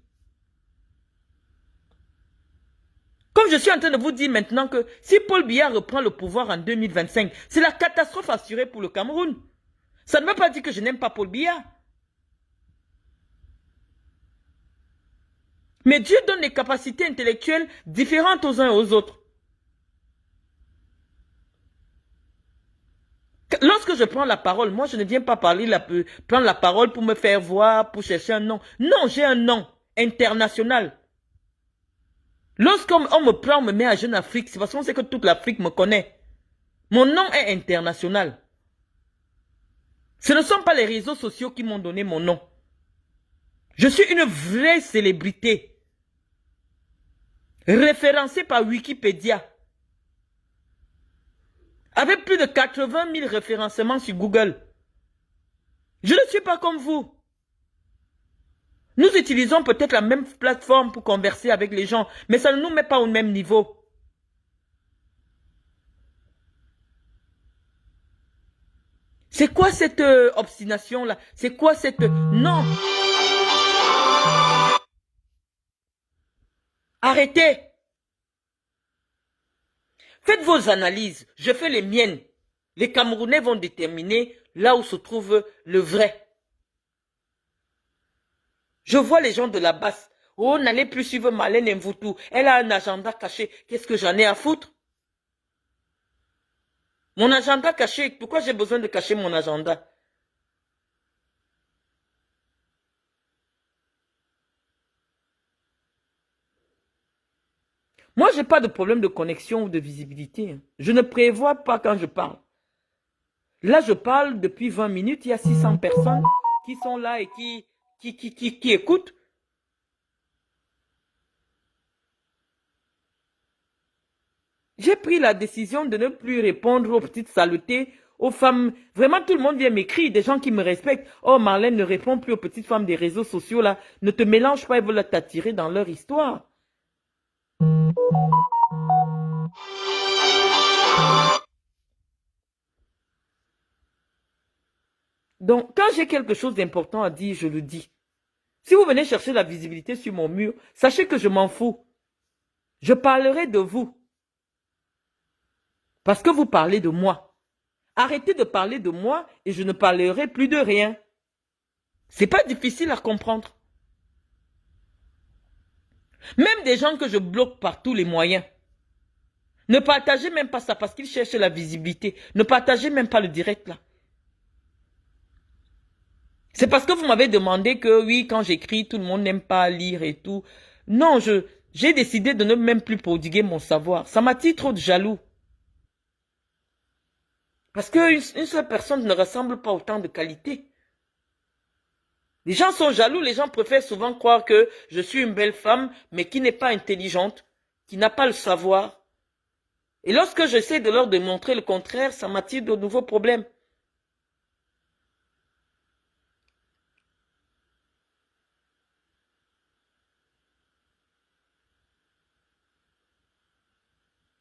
Comme je suis en train de vous dire maintenant que si Paul Biya reprend le pouvoir en 2025, c'est la catastrophe assurée pour le Cameroun. Ça ne veut pas dire que je n'aime pas Paul Biya. Mais Dieu donne des capacités intellectuelles différentes aux uns et aux autres. Lorsque je prends la parole, moi je ne viens pas prendre la parole pour me faire voir, pour chercher un nom. Non, j'ai un nom international. Lorsqu'on me prend, on me met à Jeune Afrique, c'est parce qu'on sait que toute l'Afrique me connaît. Mon nom est international. Ce ne sont pas les réseaux sociaux qui m'ont donné mon nom. Je suis une vraie célébrité. Référencée par Wikipédia. Avec plus de 80 000 référencements sur Google. Je ne suis pas comme vous. Nous utilisons peut-être la même plateforme pour converser avec les gens, mais ça ne nous met pas au même niveau. C'est quoi cette obstination-là? C'est quoi cette... Non! Arrêtez! Faites vos analyses, je fais les miennes. Les Camerounais vont déterminer là où se trouve le vrai. Je vois les gens de la basse. Oh, n'allez plus suivre Marlène Mvoutou. Elle a un agenda caché. Qu'est-ce que j'en ai à foutre? Mon agenda caché, pourquoi j'ai besoin de cacher mon agenda? Moi, je n'ai pas de problème de connexion ou de visibilité. Je ne prévois pas quand je parle. Là, je parle depuis 20 minutes. Il y a 600 personnes qui sont là et qui écoutent. J'ai pris la décision de ne plus répondre aux petites saletés, aux femmes. Vraiment, tout le monde vient m'écrire, des gens qui me respectent. Oh, Marlène, ne répond plus aux petites femmes des réseaux sociaux, là. Ne te mélange pas, ils veulent t'attirer dans leur histoire. Donc, quand j'ai quelque chose d'important à dire, je le dis. Si vous venez chercher la visibilité sur mon mur, sachez que je m'en fous. Je parlerai de vous. Parce que vous parlez de moi. Arrêtez de parler de moi et je ne parlerai plus de rien. C'est pas difficile à comprendre. Même des gens que je bloque par tous les moyens. Ne partagez même pas ça parce qu'ils cherchent la visibilité. Ne partagez même pas le direct là. C'est parce que vous m'avez demandé que oui, quand j'écris, tout le monde n'aime pas lire et tout. Non, j'ai décidé de ne même plus prodiguer mon savoir. Ça m'attire trop de jaloux. Parce qu'une seule personne ne ressemble pas autant de qualité. Les gens sont jaloux, les gens préfèrent souvent croire que je suis une belle femme, mais qui n'est pas intelligente, qui n'a pas le savoir. Et lorsque j'essaie de leur démontrer le contraire, ça m'attire de nouveaux problèmes.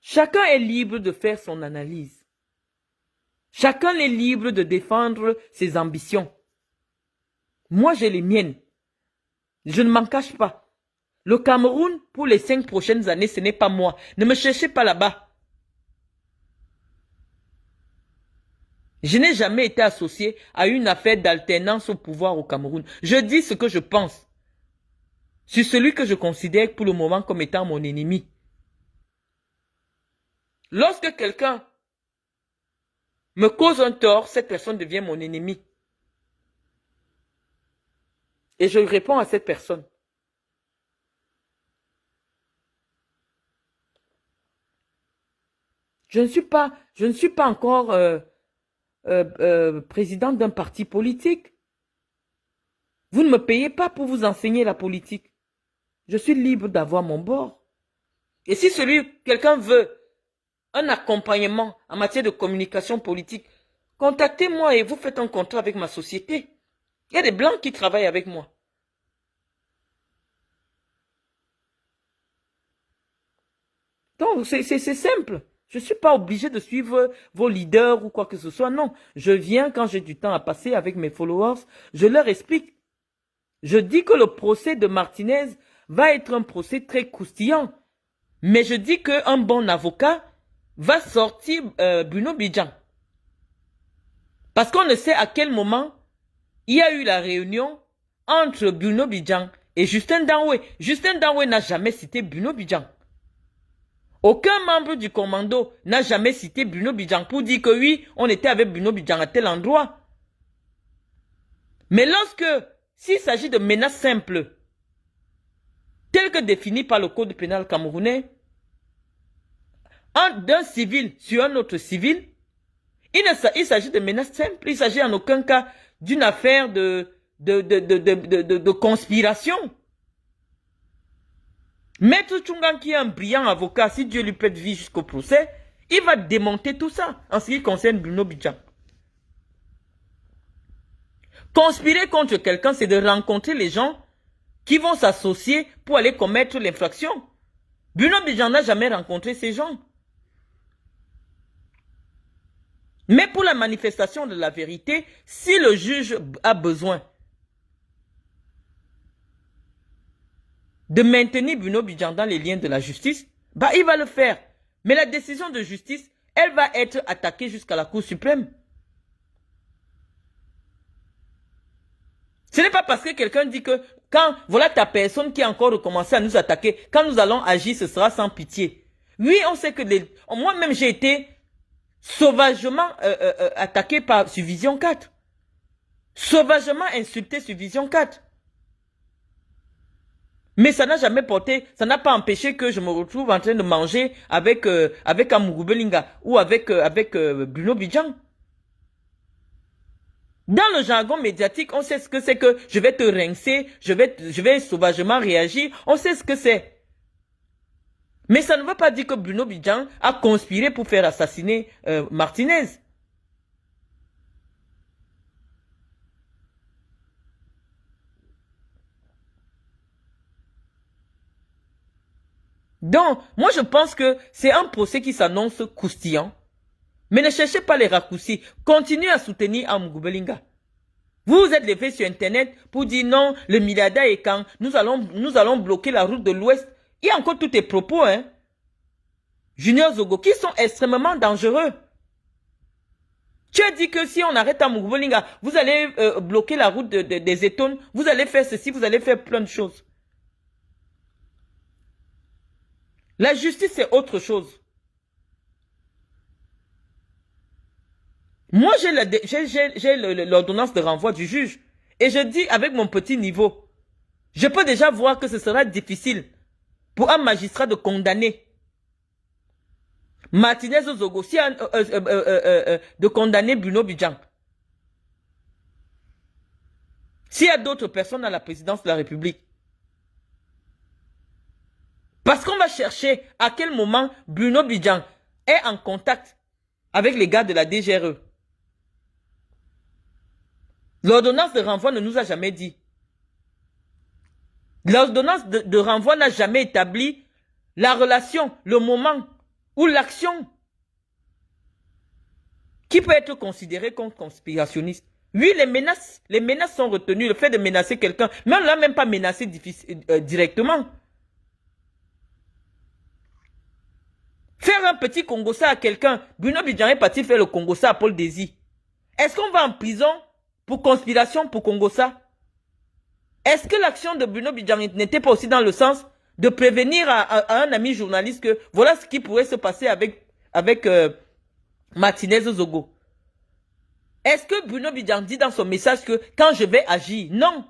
Chacun est libre de faire son analyse. Chacun est libre de défendre ses ambitions. Moi, j'ai les miennes. Je ne m'en cache pas. Le Cameroun, pour les 5 prochaines années, ce n'est pas moi. Ne me cherchez pas là-bas. Je n'ai jamais été associé à une affaire d'alternance au pouvoir au Cameroun. Je dis ce que je pense sur celui que je considère pour le moment comme étant mon ennemi. Lorsque quelqu'un me cause un tort, cette personne devient mon ennemi. Et je réponds à cette personne. Je ne suis pas encore président d'un parti politique. Vous ne me payez pas pour vous enseigner la politique. Je suis libre d'avoir mon bord. Et si quelqu'un veut un accompagnement en matière de communication politique, contactez-moi et vous faites un contrat avec ma société. Il y a des blancs qui travaillent avec moi. Donc, c'est simple. Je ne suis pas obligé de suivre vos leaders ou quoi que ce soit. Non, je viens quand j'ai du temps à passer avec mes followers. Je leur explique. Je dis que le procès de Martinez va être un procès très croustillant. Mais je dis qu'un bon avocat va sortir Bruno Bidjan. Parce qu'on ne sait à quel moment il y a eu la réunion entre Bruno Bidjan et Justin Danwe. Justin Danwe n'a jamais cité Bruno Bidjan. Aucun membre du commando n'a jamais cité Bruno Bidjan pour dire que oui, on était avec Bruno Bidjan à tel endroit. Mais s'il s'agit de menaces simples, telles que définies par le code pénal camerounais, d'un civil sur un autre civil, il s'agit de menaces simples. Il s'agit en aucun cas d'une affaire de conspiration. Maître Tchungan, qui est un brillant avocat, si Dieu lui prête vie jusqu'au procès, il va démonter tout ça en ce qui concerne Bruno Bidjan. Conspirer contre quelqu'un, c'est de rencontrer les gens qui vont s'associer pour aller commettre l'infraction. Bruno Bidjan n'a jamais rencontré ces gens. Mais pour la manifestation de la vérité, si le juge a besoin de maintenir Bruno Bidjan dans les liens de la justice, bah il va le faire. Mais la décision de justice, elle va être attaquée jusqu'à la Cour suprême. Ce n'est pas parce que quelqu'un dit que quand voilà ta personne qui a encore recommencé à nous attaquer, quand nous allons agir, ce sera sans pitié. Oui, on sait que moi-même j'ai été sauvagement attaqué sur Vision 4. Sauvagement insulté sur Vision 4. Mais ça n'a jamais porté, ça n'a pas empêché que je me retrouve en train de manger avec Amourou Belinga ou avec Bruno Bidjan. Dans le jargon médiatique, on sait ce que c'est que je vais te rincer, je vais sauvagement réagir, on sait ce que c'est. Mais ça ne veut pas dire que Bruno Bidjan a conspiré pour faire assassiner Martinez. Donc, moi je pense que c'est un procès qui s'annonce croustillant. Mais ne cherchez pas les raccourcis. Continuez à soutenir Amugou Belinga. Vous vous êtes levé sur Internet pour dire non, le milliardaire est quand nous allons bloquer la route de l'Ouest. Il y a encore tous tes propos, hein. Junior Zogo, qui sont extrêmement dangereux. Tu as dit que si on arrête Amugou Belinga, vous allez bloquer la route des Étones, vous allez faire ceci, vous allez faire plein de choses. La justice, c'est autre chose. Moi, j'ai l'ordonnance de renvoi du juge. Et je dis avec mon petit niveau, je peux déjà voir que ce sera difficile pour un magistrat de condamner Martinez Zogo, de condamner Bruno Bidjan. S'il y a d'autres personnes à la présidence de la République. Parce qu'on va chercher à quel moment Bruno Bidjan est en contact avec les gars de la DGRE. L'ordonnance de renvoi ne nous a jamais dit. L'ordonnance de renvoi n'a jamais établi la relation, le moment ou l'action qui peut être considérée comme conspirationniste. Oui, les menaces sont retenues. Le fait de menacer quelqu'un, mais on ne l'a même pas menacé directement. Faire un petit Congossa à quelqu'un, Bruno Bidjan est parti faire le Congossa à Paul Désir. Est-ce qu'on va en prison pour conspiration pour Congossa? Est-ce que l'action de Bruno Bidjan n'était pas aussi dans le sens de prévenir à un ami journaliste que voilà ce qui pourrait se passer avec Martinez Zogo? Est-ce que Bruno Bidjan dit dans son message que quand je vais agir? Non.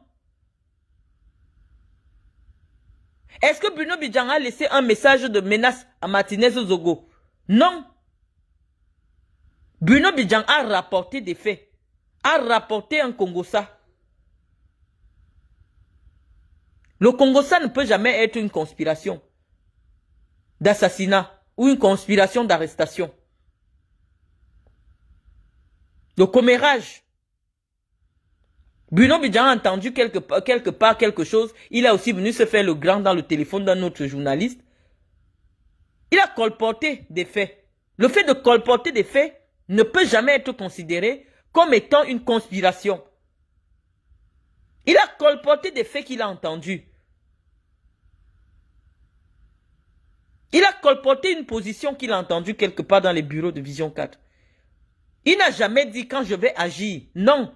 Est-ce que Bruno Bidjan a laissé un message de menace à Martinez Zogo? Non. Bruno Bidjan a rapporté des faits, a rapporté un Congossa. Le Congossa ne peut jamais être une conspiration d'assassinat ou une conspiration d'arrestation. Le commérage. Bruno Bidjan a entendu quelque part quelque chose. Il a aussi venu se faire le grand dans le téléphone d'un autre journaliste. Il a colporté des faits. Le fait de colporter des faits ne peut jamais être considéré comme étant une conspiration. Il a colporté des faits qu'il a entendus. Il a colporté une position qu'il a entendue quelque part dans les bureaux de Vision 4. Il n'a jamais dit quand je vais agir. Non.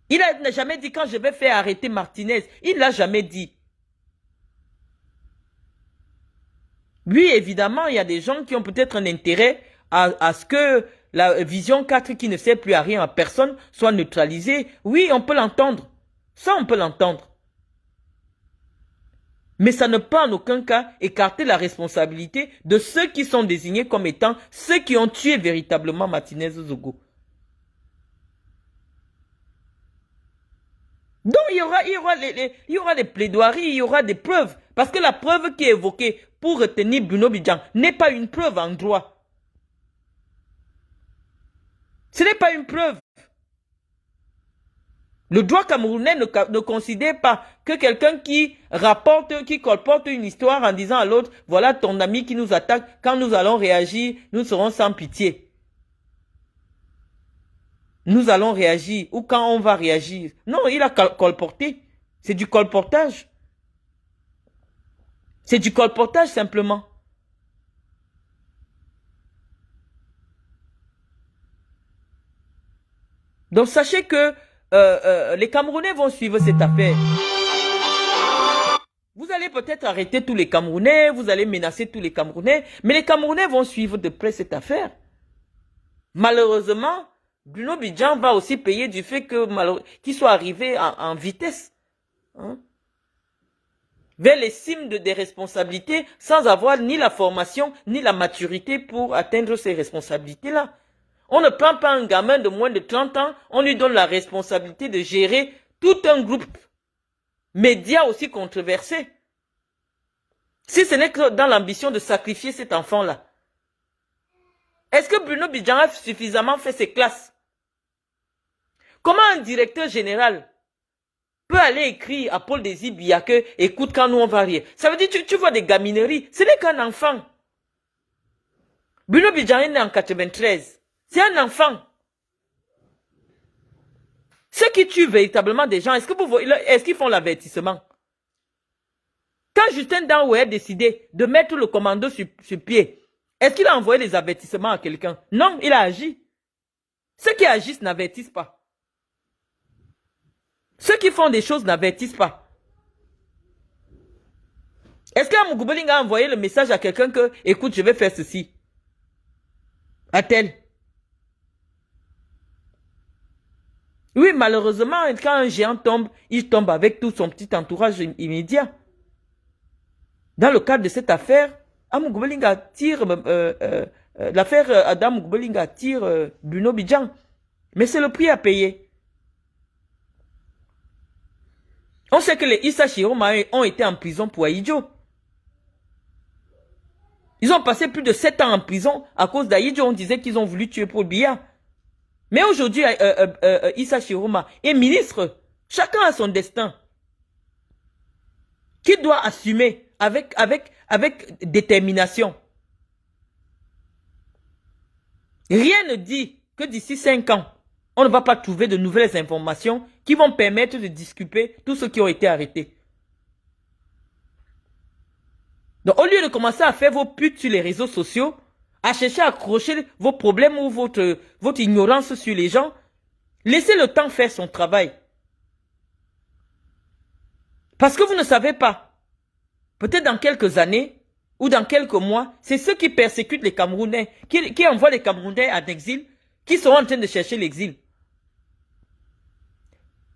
Il n'a jamais dit quand je vais faire arrêter Martinez. Il ne l'a jamais dit. Oui, évidemment, il y a des gens qui ont peut-être un intérêt à ce que la Vision 4 qui ne sert plus à rien à personne soit neutralisée. Oui, on peut l'entendre. Ça, on peut l'entendre. Mais ça ne peut en aucun cas écarter la responsabilité de ceux qui sont désignés comme étant ceux qui ont tué véritablement Martinez Zogo. Donc il y aura des plaidoiries, il y aura des preuves. Parce que la preuve qui est évoquée pour retenir Bruno Bidjan n'est pas une preuve en droit. Ce n'est pas une preuve. Le droit camerounais ne considère pas que quelqu'un qui colporte une histoire en disant à l'autre, voilà ton ami qui nous attaque, quand nous allons réagir, nous serons sans pitié. Nous allons réagir, ou quand on va réagir. Non, il a colporté. C'est du colportage. C'est du colportage simplement. Donc sachez que les Camerounais vont suivre cette affaire. Vous allez peut-être arrêter tous les Camerounais, vous allez menacer tous les Camerounais, mais les Camerounais vont suivre de près cette affaire. Malheureusement, Bruno Bidjan va aussi payer du fait qu'il soit arrivé en vitesse. Hein, vers les cimes des responsabilités sans avoir ni la formation ni la maturité pour atteindre ces responsabilités-là. On ne prend pas un gamin de moins de 30 ans, on lui donne la responsabilité de gérer tout un groupe média aussi controversé. Si ce n'est que dans l'ambition de sacrifier cet enfant-là. Est-ce que Bruno Bidjan a suffisamment fait ses classes? Comment un directeur général peut aller écrire à Paul Désir Biya que, écoute, quand nous on va rire. Ça veut dire, tu vois des gamineries. Ce n'est qu'un enfant. Bruno Bidjan est né en 93. C'est un enfant. Ceux qui tuent véritablement des gens, est-ce qu'ils font l'avertissement? Quand Justin Danoué a décidé de mettre le commando sur pied, est-ce qu'il a envoyé les avertissements à quelqu'un? Non, il a agi. Ceux qui agissent n'avertissent pas. Ceux qui font des choses n'avertissent pas. Est-ce qu'Amougou Belinga a envoyé le message à quelqu'un que, écoute, je vais faire ceci? A-t-elle? Oui, malheureusement, quand un géant tombe, il tombe avec tout son petit entourage immédiat. Dans le cadre de cette affaire, Amougou Belinga tire, l'affaire Adam Belinga tire Bruno Bidjan. Mais c'est le prix à payer. On sait que les Issa Chiroma ont été en prison pour Aïdjo. Ils ont passé plus de 7 ans en prison à cause d'Aïdjo. On disait qu'ils ont voulu tuer Paul Biya. Mais aujourd'hui, Issa Chiroma est ministre. Chacun a son destin. Qui doit assumer avec détermination. Rien ne dit que d'ici 5 ans, on ne va pas trouver de nouvelles informations qui vont permettre de disculper tous ceux qui ont été arrêtés. Donc, au lieu de commencer à faire vos putes sur les réseaux sociaux, à chercher à accrocher vos problèmes ou votre ignorance sur les gens, laissez le temps faire son travail. Parce que vous ne savez pas, peut-être dans quelques années ou dans quelques mois, c'est ceux qui persécutent les Camerounais, qui envoient les Camerounais en exil, qui seront en train de chercher l'exil.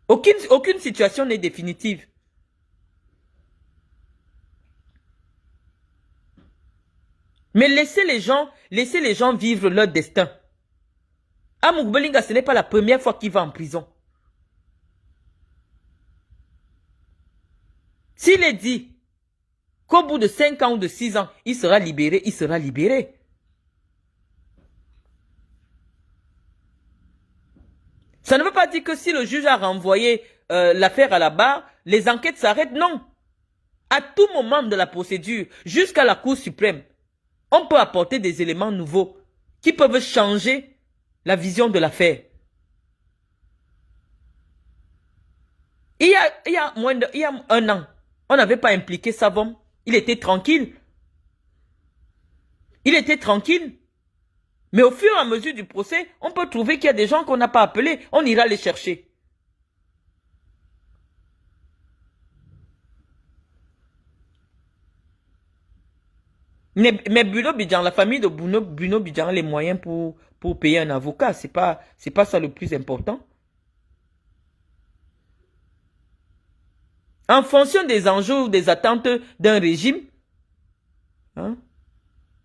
Aucune situation n'est définitive. Mais laissez les gens vivre leur destin. Amougou Belinga, ce n'est pas la première fois qu'il va en prison. S'il est dit qu'au bout de 5 ans ou de 6 ans, il sera libéré, il sera libéré. Ça ne veut pas dire que si le juge a renvoyé l'affaire à la barre, les enquêtes s'arrêtent, non. À tout moment de la procédure, jusqu'à la Cour suprême, on peut apporter des éléments nouveaux qui peuvent changer la vision de l'affaire. Il y a 1 an, on n'avait pas impliqué Savom. Il était tranquille. Il était tranquille. Mais au fur et à mesure du procès, on peut trouver qu'il y a des gens qu'on n'a pas appelés. On ira les chercher. Mais Bruno Bidjan, la famille de Bruno Bidjan a les moyens pour payer un avocat. C'est pas ça le plus important. En fonction des enjeux ou des attentes d'un régime, hein,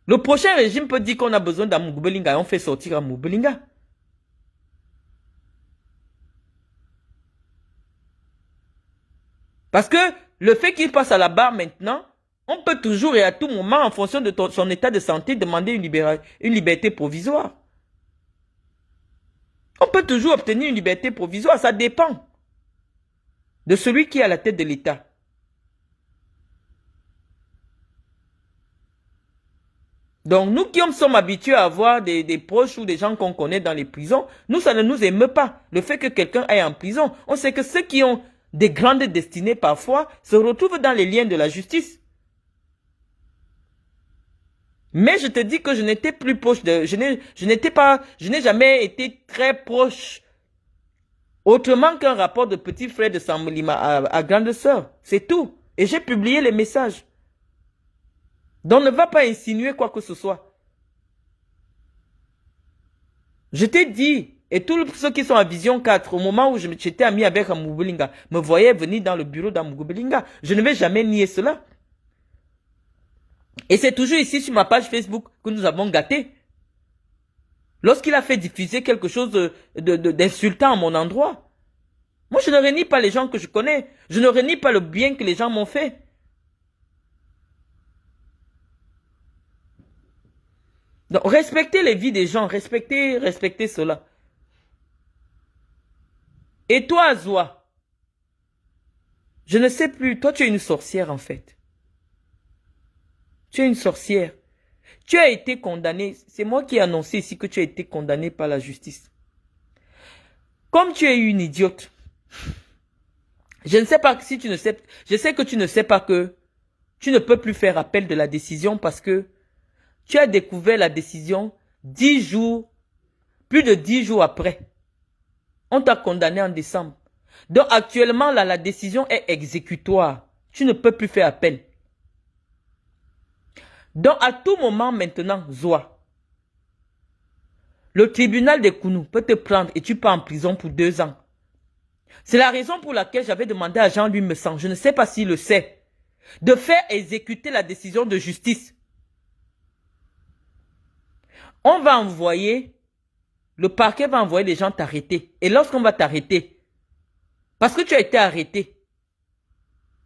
le prochain régime peut dire qu'on a besoin d'Amougou Belinga et on fait sortir Amougou Belinga. Parce que le fait qu'il passe à la barre maintenant, on peut toujours et à tout moment, en fonction de son état de santé, demander une liberté provisoire. On peut toujours obtenir une liberté provisoire, ça dépend de celui qui est à la tête de l'État. Donc nous qui sommes habitués à avoir des proches ou des gens qu'on connaît dans les prisons, nous ça ne nous émeut pas. Le fait que quelqu'un aille en prison, on sait que ceux qui ont des grandes destinées parfois se retrouvent dans les liens de la justice. Mais je te dis que je n'étais plus proche de... Je n'ai jamais été très proche autrement qu'un rapport de petit frère de Samolima à grande sœur. C'est tout. Et j'ai publié les messages. Donc ne va pas insinuer quoi que ce soit. Je t'ai dit, et tous ceux qui sont à Vision 4, au moment où j'étais ami avec Amougou Belinga, me voyaient venir dans le bureau d'Amougou Belinga. Je ne vais jamais nier cela. Et c'est toujours ici sur ma page Facebook que nous avons gâté. Lorsqu'il a fait diffuser quelque chose d'insultant à mon endroit. Moi, je ne renie pas les gens que je connais. Je ne renie pas le bien que les gens m'ont fait. Donc, respectez les vies des gens, respectez cela. Et toi, Zoa, je ne sais plus, toi tu es une sorcière en fait. Tu es une sorcière. Tu as été condamné, c'est moi qui ai annoncé ici que tu as été condamné par la justice. Comme tu es une idiote, je ne sais pas si tu ne sais, je sais que tu ne sais pas que tu ne peux plus faire appel de la décision parce que tu as découvert la décision 10 jours, plus de 10 jours après. On t'a condamné en décembre. Donc actuellement, là, la décision est exécutoire. Tu ne peux plus faire appel. Donc à tout moment maintenant, Zoa, le tribunal de Kounou peut te prendre et tu pars en prison pour 2 ans. C'est la raison pour laquelle j'avais demandé à Jean-Louis Messan, je ne sais pas s'il le sait, de faire exécuter la décision de justice. On va envoyer, le parquet va envoyer les gens t'arrêter. Et lorsqu'on va t'arrêter, parce que tu as été arrêté,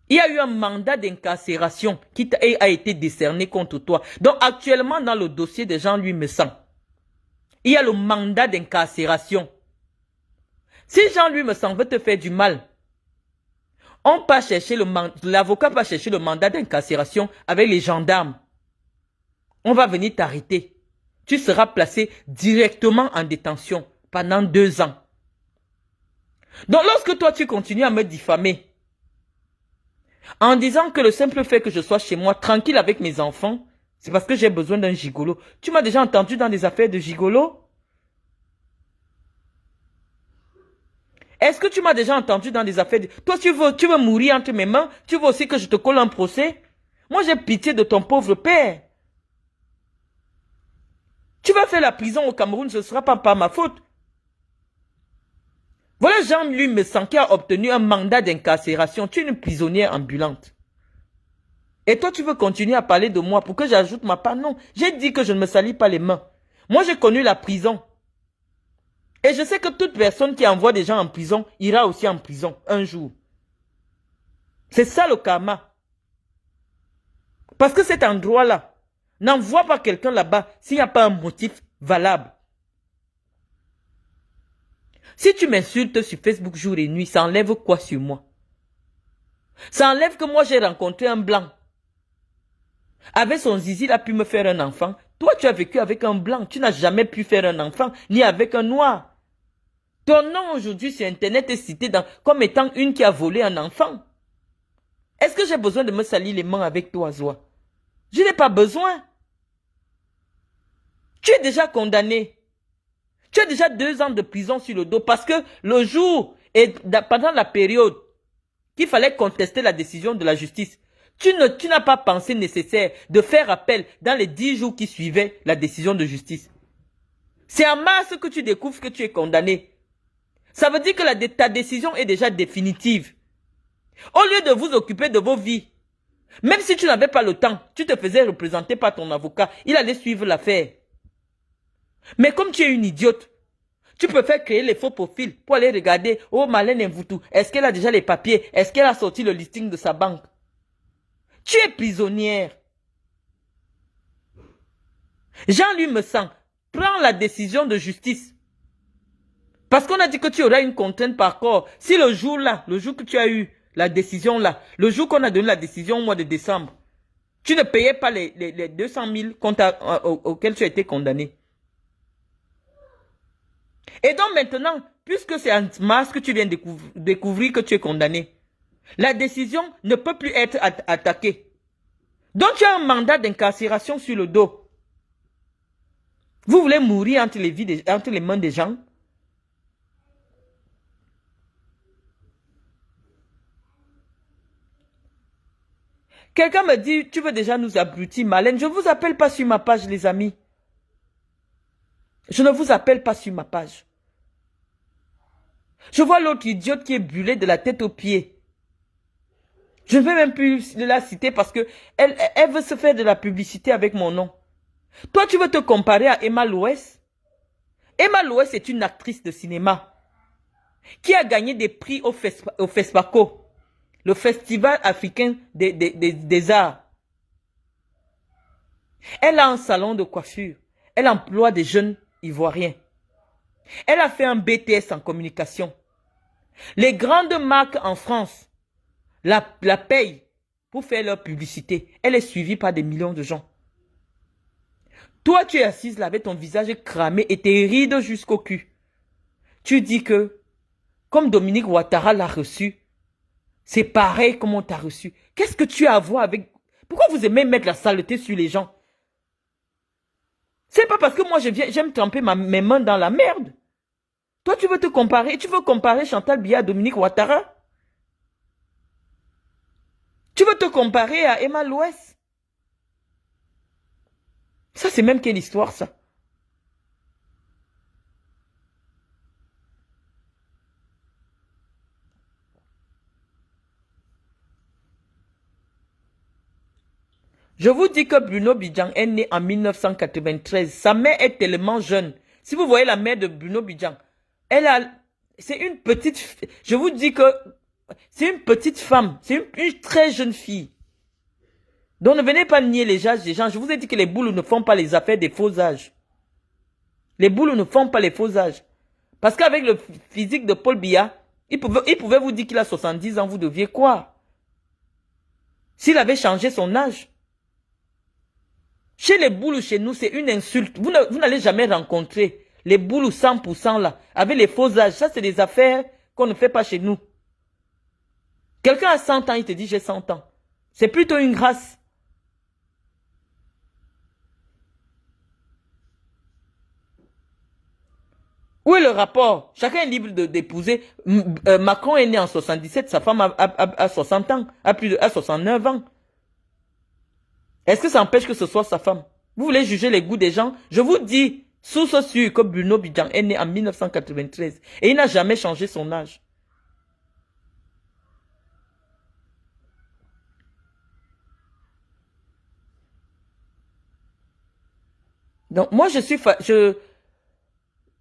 il y a eu un mandat d'incarcération qui a été décerné contre toi. Donc actuellement dans le dossier de Jean-Louis Messan, il y a le mandat d'incarcération. Si Jean-Louis Messan veut te faire du mal, on va chercher l'avocat va chercher le mandat d'incarcération avec les gendarmes. On va venir t'arrêter. Tu seras placé directement en détention pendant 2 ans. Donc lorsque toi tu continues à me diffamer, en disant que le simple fait que je sois chez moi tranquille avec mes enfants, c'est parce que j'ai besoin d'un gigolo. Tu m'as déjà entendu dans des affaires de gigolo? Est-ce que tu m'as déjà entendu dans des affaires de... Toi, tu veux mourir entre mes mains? Tu veux aussi que je te colle un procès? Moi, j'ai pitié de ton pauvre père. Tu vas faire la prison au Cameroun, ce ne sera pas par ma faute. Voilà Jean-Louis Messan qui a obtenu un mandat d'incarcération. Tu es une prisonnière ambulante. Et toi, tu veux continuer à parler de moi pour que j'ajoute ma part? Non, j'ai dit que je ne me salis pas les mains. Moi, j'ai connu la prison. Et je sais que toute personne qui envoie des gens en prison ira aussi en prison un jour. C'est ça le karma. Parce que cet endroit-là, n'envoie pas quelqu'un là-bas s'il n'y a pas un motif valable. Si tu m'insultes sur Facebook jour et nuit, ça enlève quoi sur moi? Ça enlève que moi j'ai rencontré un blanc. Avec son zizi, il a pu me faire un enfant. Toi, tu as vécu avec un blanc. Tu n'as jamais pu faire un enfant, ni avec un noir. Ton nom aujourd'hui sur Internet est cité comme étant une qui a volé un enfant. Est-ce que j'ai besoin de me salir les mains avec toi, Zoa? Je n'ai pas besoin. Tu es déjà condamné. Tu as déjà 2 ans de prison sur le dos parce que le jour et pendant la période qu'il fallait contester la décision de la justice, tu n'as pas pensé nécessaire de faire appel dans les 10 jours qui suivaient la décision de justice. C'est en mars que tu découvres que tu es condamné. Ça veut dire que ta décision est déjà définitive. Au lieu de vous occuper de vos vies, même si tu n'avais pas le temps, tu te faisais représenter par ton avocat, il allait suivre l'affaire. Mais comme tu es une idiote, tu peux faire créer les faux profils pour aller regarder, oh Marlène Mvoutou, est-ce qu'elle a déjà les papiers? Est-ce qu'elle a sorti le listing de sa banque? Tu es prisonnière. Jean-Louis Messan, prends la décision de justice. Parce qu'on a dit que tu auras une contrainte par corps. Si le jour là, le jour que tu as eu la décision là, le jour qu'on a donné la décision au mois de décembre, tu ne payais pas les 200 000 auxquels tu as été condamné. Et donc maintenant, puisque c'est en mars que tu viens de découvrir que tu es condamné, la décision ne peut plus être attaquée. Donc tu as un mandat d'incarcération sur le dos. Vous voulez mourir entre les mains des gens? Quelqu'un me dit, tu veux déjà nous abrutir, Marlène? Je ne vous appelle pas sur ma page, les amis. Je ne vous appelle pas sur ma page. Je vois l'autre idiote qui est brûlée de la tête aux pieds. Je ne vais même plus la citer parce que elle veut se faire de la publicité avec mon nom. Toi, tu veux te comparer à Emma Loès? Emma Loès est une actrice de cinéma qui a gagné des prix au FESPACO, le Festival africain des arts. Elle a un salon de coiffure. Elle emploie des jeunes ivoiriens. Elle a fait un BTS en communication. Les grandes marques en France la payent pour faire leur publicité. Elle est suivie par des millions de gens. Toi, tu es assise là avec ton visage cramé et tes rides jusqu'au cul. Tu dis que, comme Dominique Ouattara l'a reçu, c'est pareil comme on t'a reçu. Qu'est-ce que tu as à voir avec... Pourquoi vous aimez mettre la saleté sur les gens? C'est pas parce que moi j'aime tremper mes mains dans la merde. Toi, tu veux te comparer, tu veux comparer Chantal Biya à Dominique Ouattara? Tu veux te comparer à Emma Louès? Ça, c'est même quelle histoire, ça? Je vous dis que Bruno Bidjan est né en 1993. Sa mère est tellement jeune. Si vous voyez la mère de Bruno Bidjan, c'est une petite, je vous dis que c'est une petite femme, c'est une très jeune fille. Donc ne venez pas nier les âges des gens. Je vous ai dit que les boules ne font pas les affaires des faux âges. Les boules ne font pas les faux âges. Parce qu'avec le physique de Paul Biya, il pouvait vous dire qu'il a 70 ans, vous deviez croire. S'il avait changé son âge. Chez les boules, chez nous, c'est une insulte. Vous n'allez jamais rencontrer les boules 100% là, avec les faux âges. Ça, c'est des affaires qu'on ne fait pas chez nous. Quelqu'un a 100 ans, il te dit j'ai 100 ans. C'est plutôt une grâce. Où est le rapport? Chacun est libre d'épouser. Macron est né en 77, sa femme a 60 ans, a 69 ans. Est-ce que ça empêche que ce soit sa femme? Vous voulez juger les goûts des gens? Je vous dis, source sûre, que Bruno Bidjan est né en 1993 et il n'a jamais changé son âge. Donc moi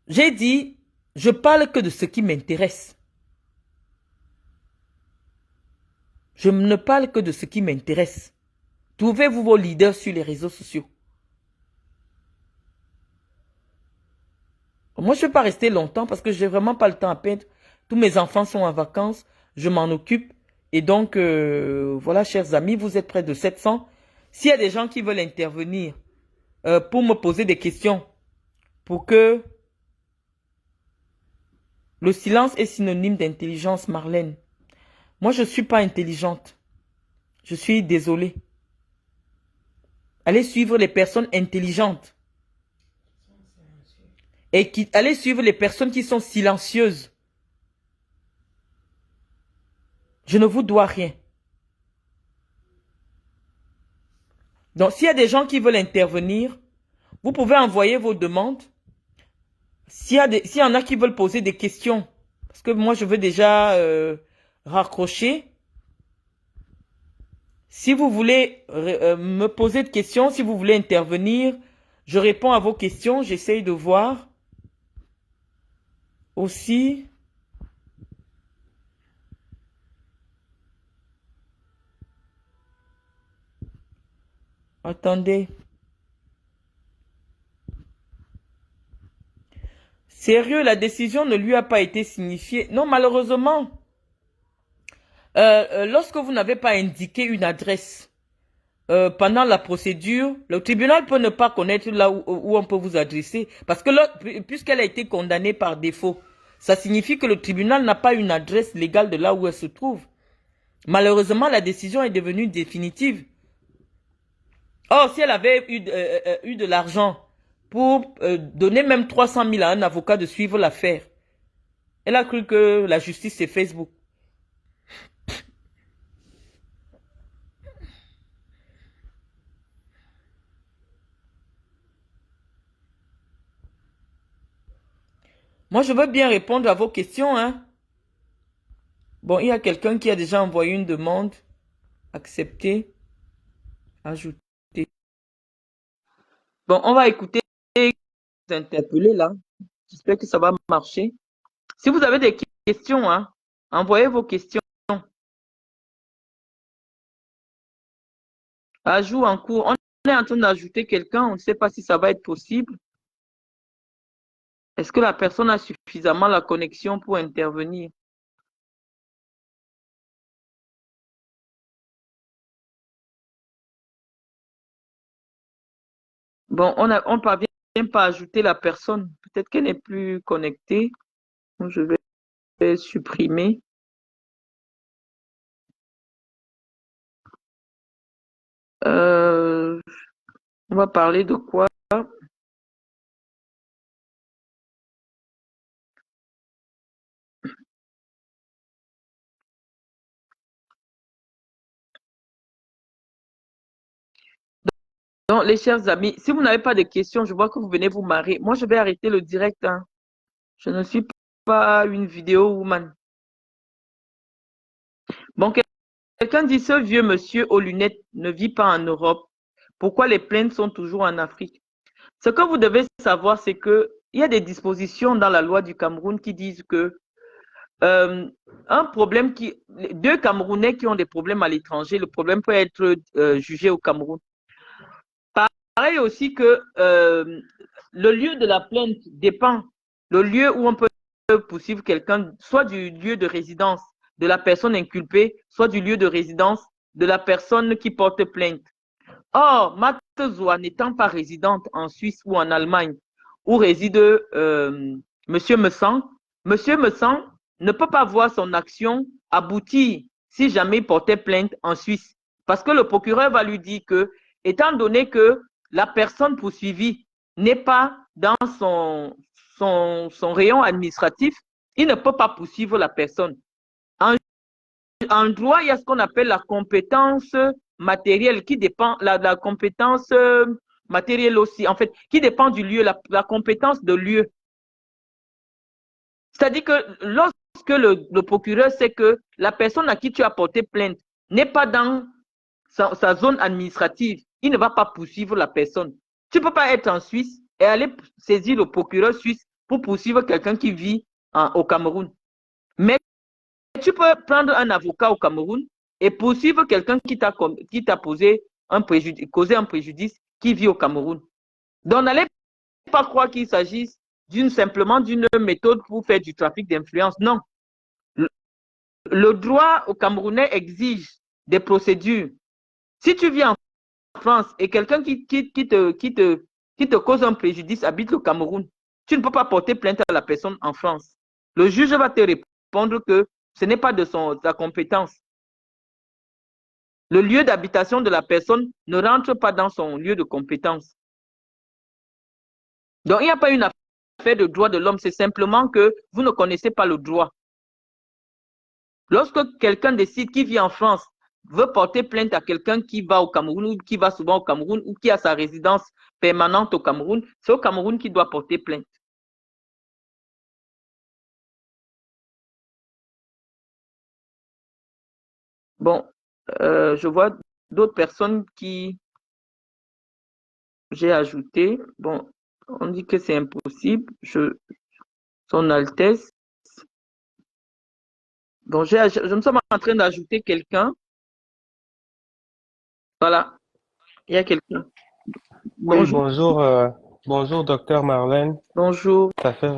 j'ai dit, je parle que de ce qui m'intéresse. Je ne parle que de ce qui m'intéresse. Trouvez-vous vos leaders sur les réseaux sociaux. Moi, je ne vais pas rester longtemps parce que je n'ai vraiment pas le temps à peindre. Tous mes enfants sont en vacances, je m'en occupe. Et donc, voilà, chers amis, vous êtes près de 700. S'il y a des gens qui veulent intervenir pour me poser des questions, pour que le silence est synonyme d'intelligence, Marlène. Moi, je ne suis pas intelligente. Je suis désolée. Allez suivre les personnes intelligentes. Et allez suivre les personnes qui sont silencieuses. Je ne vous dois rien. Donc, s'il y a des gens qui veulent intervenir, vous pouvez envoyer vos demandes. S'il y en a qui veulent poser des questions, parce que moi, je veux déjà raccrocher. Si vous voulez me poser de questions, si vous voulez intervenir, je réponds à vos questions. J'essaye de voir aussi. Attendez. Sérieux, la décision ne lui a pas été signifiée. Non, malheureusement, lorsque vous n'avez pas indiqué une adresse pendant la procédure, le tribunal peut ne pas connaître là où on peut vous adresser. Parce que puisqu'elle a été condamnée par défaut, ça signifie que le tribunal n'a pas une adresse légale de là où elle se trouve. Malheureusement, la décision est devenue définitive. Or, si elle avait eu de l'argent pour donner même 300 000 à un avocat de suivre l'affaire, elle a cru que la justice, c'est Facebook. Moi, je veux bien répondre à vos questions, hein. Bon, il y a quelqu'un qui a déjà envoyé une demande. Accepter. Ajouter. Bon, on va écouter vous interpeller là. J'espère que ça va marcher. Si vous avez des questions, hein, envoyez vos questions. Ajout en cours. On est en train d'ajouter quelqu'un. On ne sait pas si ça va être possible. Est-ce que la personne a suffisamment la connexion pour intervenir? Bon, on ne parvient pas à ajouter la personne. Peut-être qu'elle n'est plus connectée. Donc, je vais supprimer. Euh, on va parler de quoi? Donc, les chers amis, si vous n'avez pas de questions, je vois que vous venez vous marier. Moi, je vais arrêter le direct, hein. Je ne suis pas une vidéo woman. Bon, quelqu'un dit, ce vieux monsieur aux lunettes ne vit pas en Europe. Pourquoi les plaintes sont toujours en Afrique? Ce que vous devez savoir, c'est que il y a des dispositions dans la loi du Cameroun qui disent que un problème deux Camerounais qui ont des problèmes à l'étranger, le problème peut être jugé au Cameroun. Pareil aussi que le lieu de la plainte dépend, le lieu où on peut poursuivre quelqu'un, soit du lieu de résidence de la personne inculpée, soit du lieu de résidence de la personne qui porte plainte. Or, Matzoua n'étant pas résidente en Suisse ou en Allemagne, où réside Monsieur Messan, Monsieur Messan ne peut pas voir son action aboutir si jamais il portait plainte en Suisse. Parce que le procureur va lui dire que, étant donné que la personne poursuivie n'est pas dans son rayon administratif, il ne peut pas poursuivre la personne. En droit, il y a ce qu'on appelle la compétence matérielle qui dépend, la compétence matérielle aussi, en fait, qui dépend du lieu, la compétence de lieu. C'est-à-dire que lorsque le procureur sait que la personne à qui tu as porté plainte n'est pas dans sa zone administrative, il ne va pas poursuivre la personne. Tu ne peux pas être en Suisse et aller saisir le procureur suisse pour poursuivre quelqu'un qui vit au Cameroun. Mais tu peux prendre un avocat au Cameroun et poursuivre quelqu'un qui t'a causé un préjudice qui vit au Cameroun. Donc, n'allez pas croire qu'il s'agisse simplement d'une méthode pour faire du trafic d'influence. Non. Le droit au Camerounais exige des procédures. Si tu vis en France et quelqu'un qui te cause un préjudice habite au Cameroun, tu ne peux pas porter plainte à la personne en France. Le juge va te répondre que ce n'est pas de sa compétence. Le lieu d'habitation de la personne ne rentre pas dans son lieu de compétence. Donc, il n'y a pas une affaire de droit de l'homme, c'est simplement que vous ne connaissez pas le droit. Lorsque quelqu'un décide qui vit en France veut porter plainte à quelqu'un qui va au Cameroun ou qui va souvent au Cameroun ou qui a sa résidence permanente au Cameroun, c'est au Cameroun qui doit porter plainte. Bon, je vois d'autres personnes qui j'ai ajoutées. Bon, on dit que c'est impossible. Son Altesse. Bon, je me suis en train d'ajouter quelqu'un. Voilà, il y a quelqu'un. Oui, Bonjour, bonjour, bonjour, docteur Marlène. bonjour. Ça fait,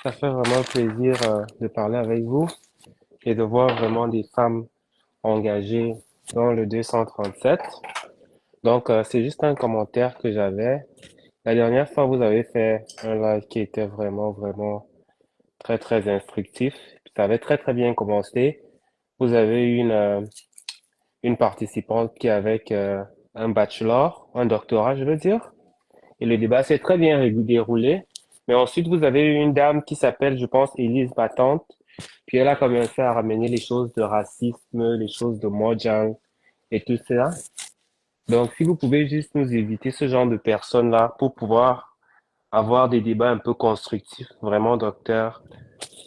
ça fait vraiment plaisir de parler avec vous et de voir vraiment des femmes engagées dans le 237. Donc, c'est juste un commentaire que j'avais. La dernière fois, vous avez fait un live qui était vraiment, vraiment très, très instructif. Ça avait très, très bien commencé. Vous avez une participante qui avait un bachelor, un doctorat, je veux dire. Et le débat s'est très bien déroulé. Mais ensuite, vous avez eu une dame qui s'appelle, je pense, Élise Battante. Puis elle a commencé à ramener les choses de racisme, les choses de Mojang et tout cela. Donc, si vous pouvez juste nous éviter ce genre de personnes-là pour pouvoir avoir des débats un peu constructifs, vraiment, docteur,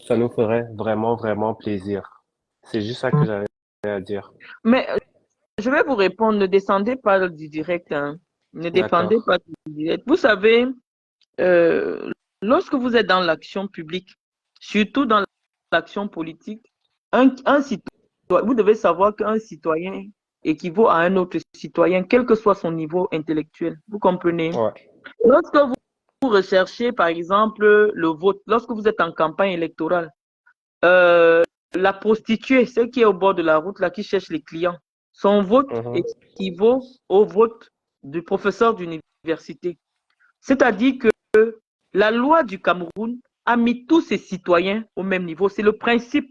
ça nous ferait vraiment, vraiment plaisir. C'est juste ça que j'avais à dire. Mais je vais vous répondre, ne descendez pas du direct, hein. Ne dépendez D'accord. pas du direct. Vous savez, euh, lorsque vous êtes dans l'action publique, surtout dans l'action politique, un citoyen, vous devez savoir qu'un citoyen équivaut à un autre citoyen, quel que soit son niveau intellectuel. Vous comprenez? Ouais. Lorsque recherchez, par exemple, le vote, lorsque vous êtes en campagne électorale, euh, la prostituée, celle qui est au bord de la route, là, qui cherche les clients, son vote Mhm. équivaut au vote du professeur d'université. C'est-à-dire que la loi du Cameroun a mis tous ses citoyens au même niveau. C'est le principe,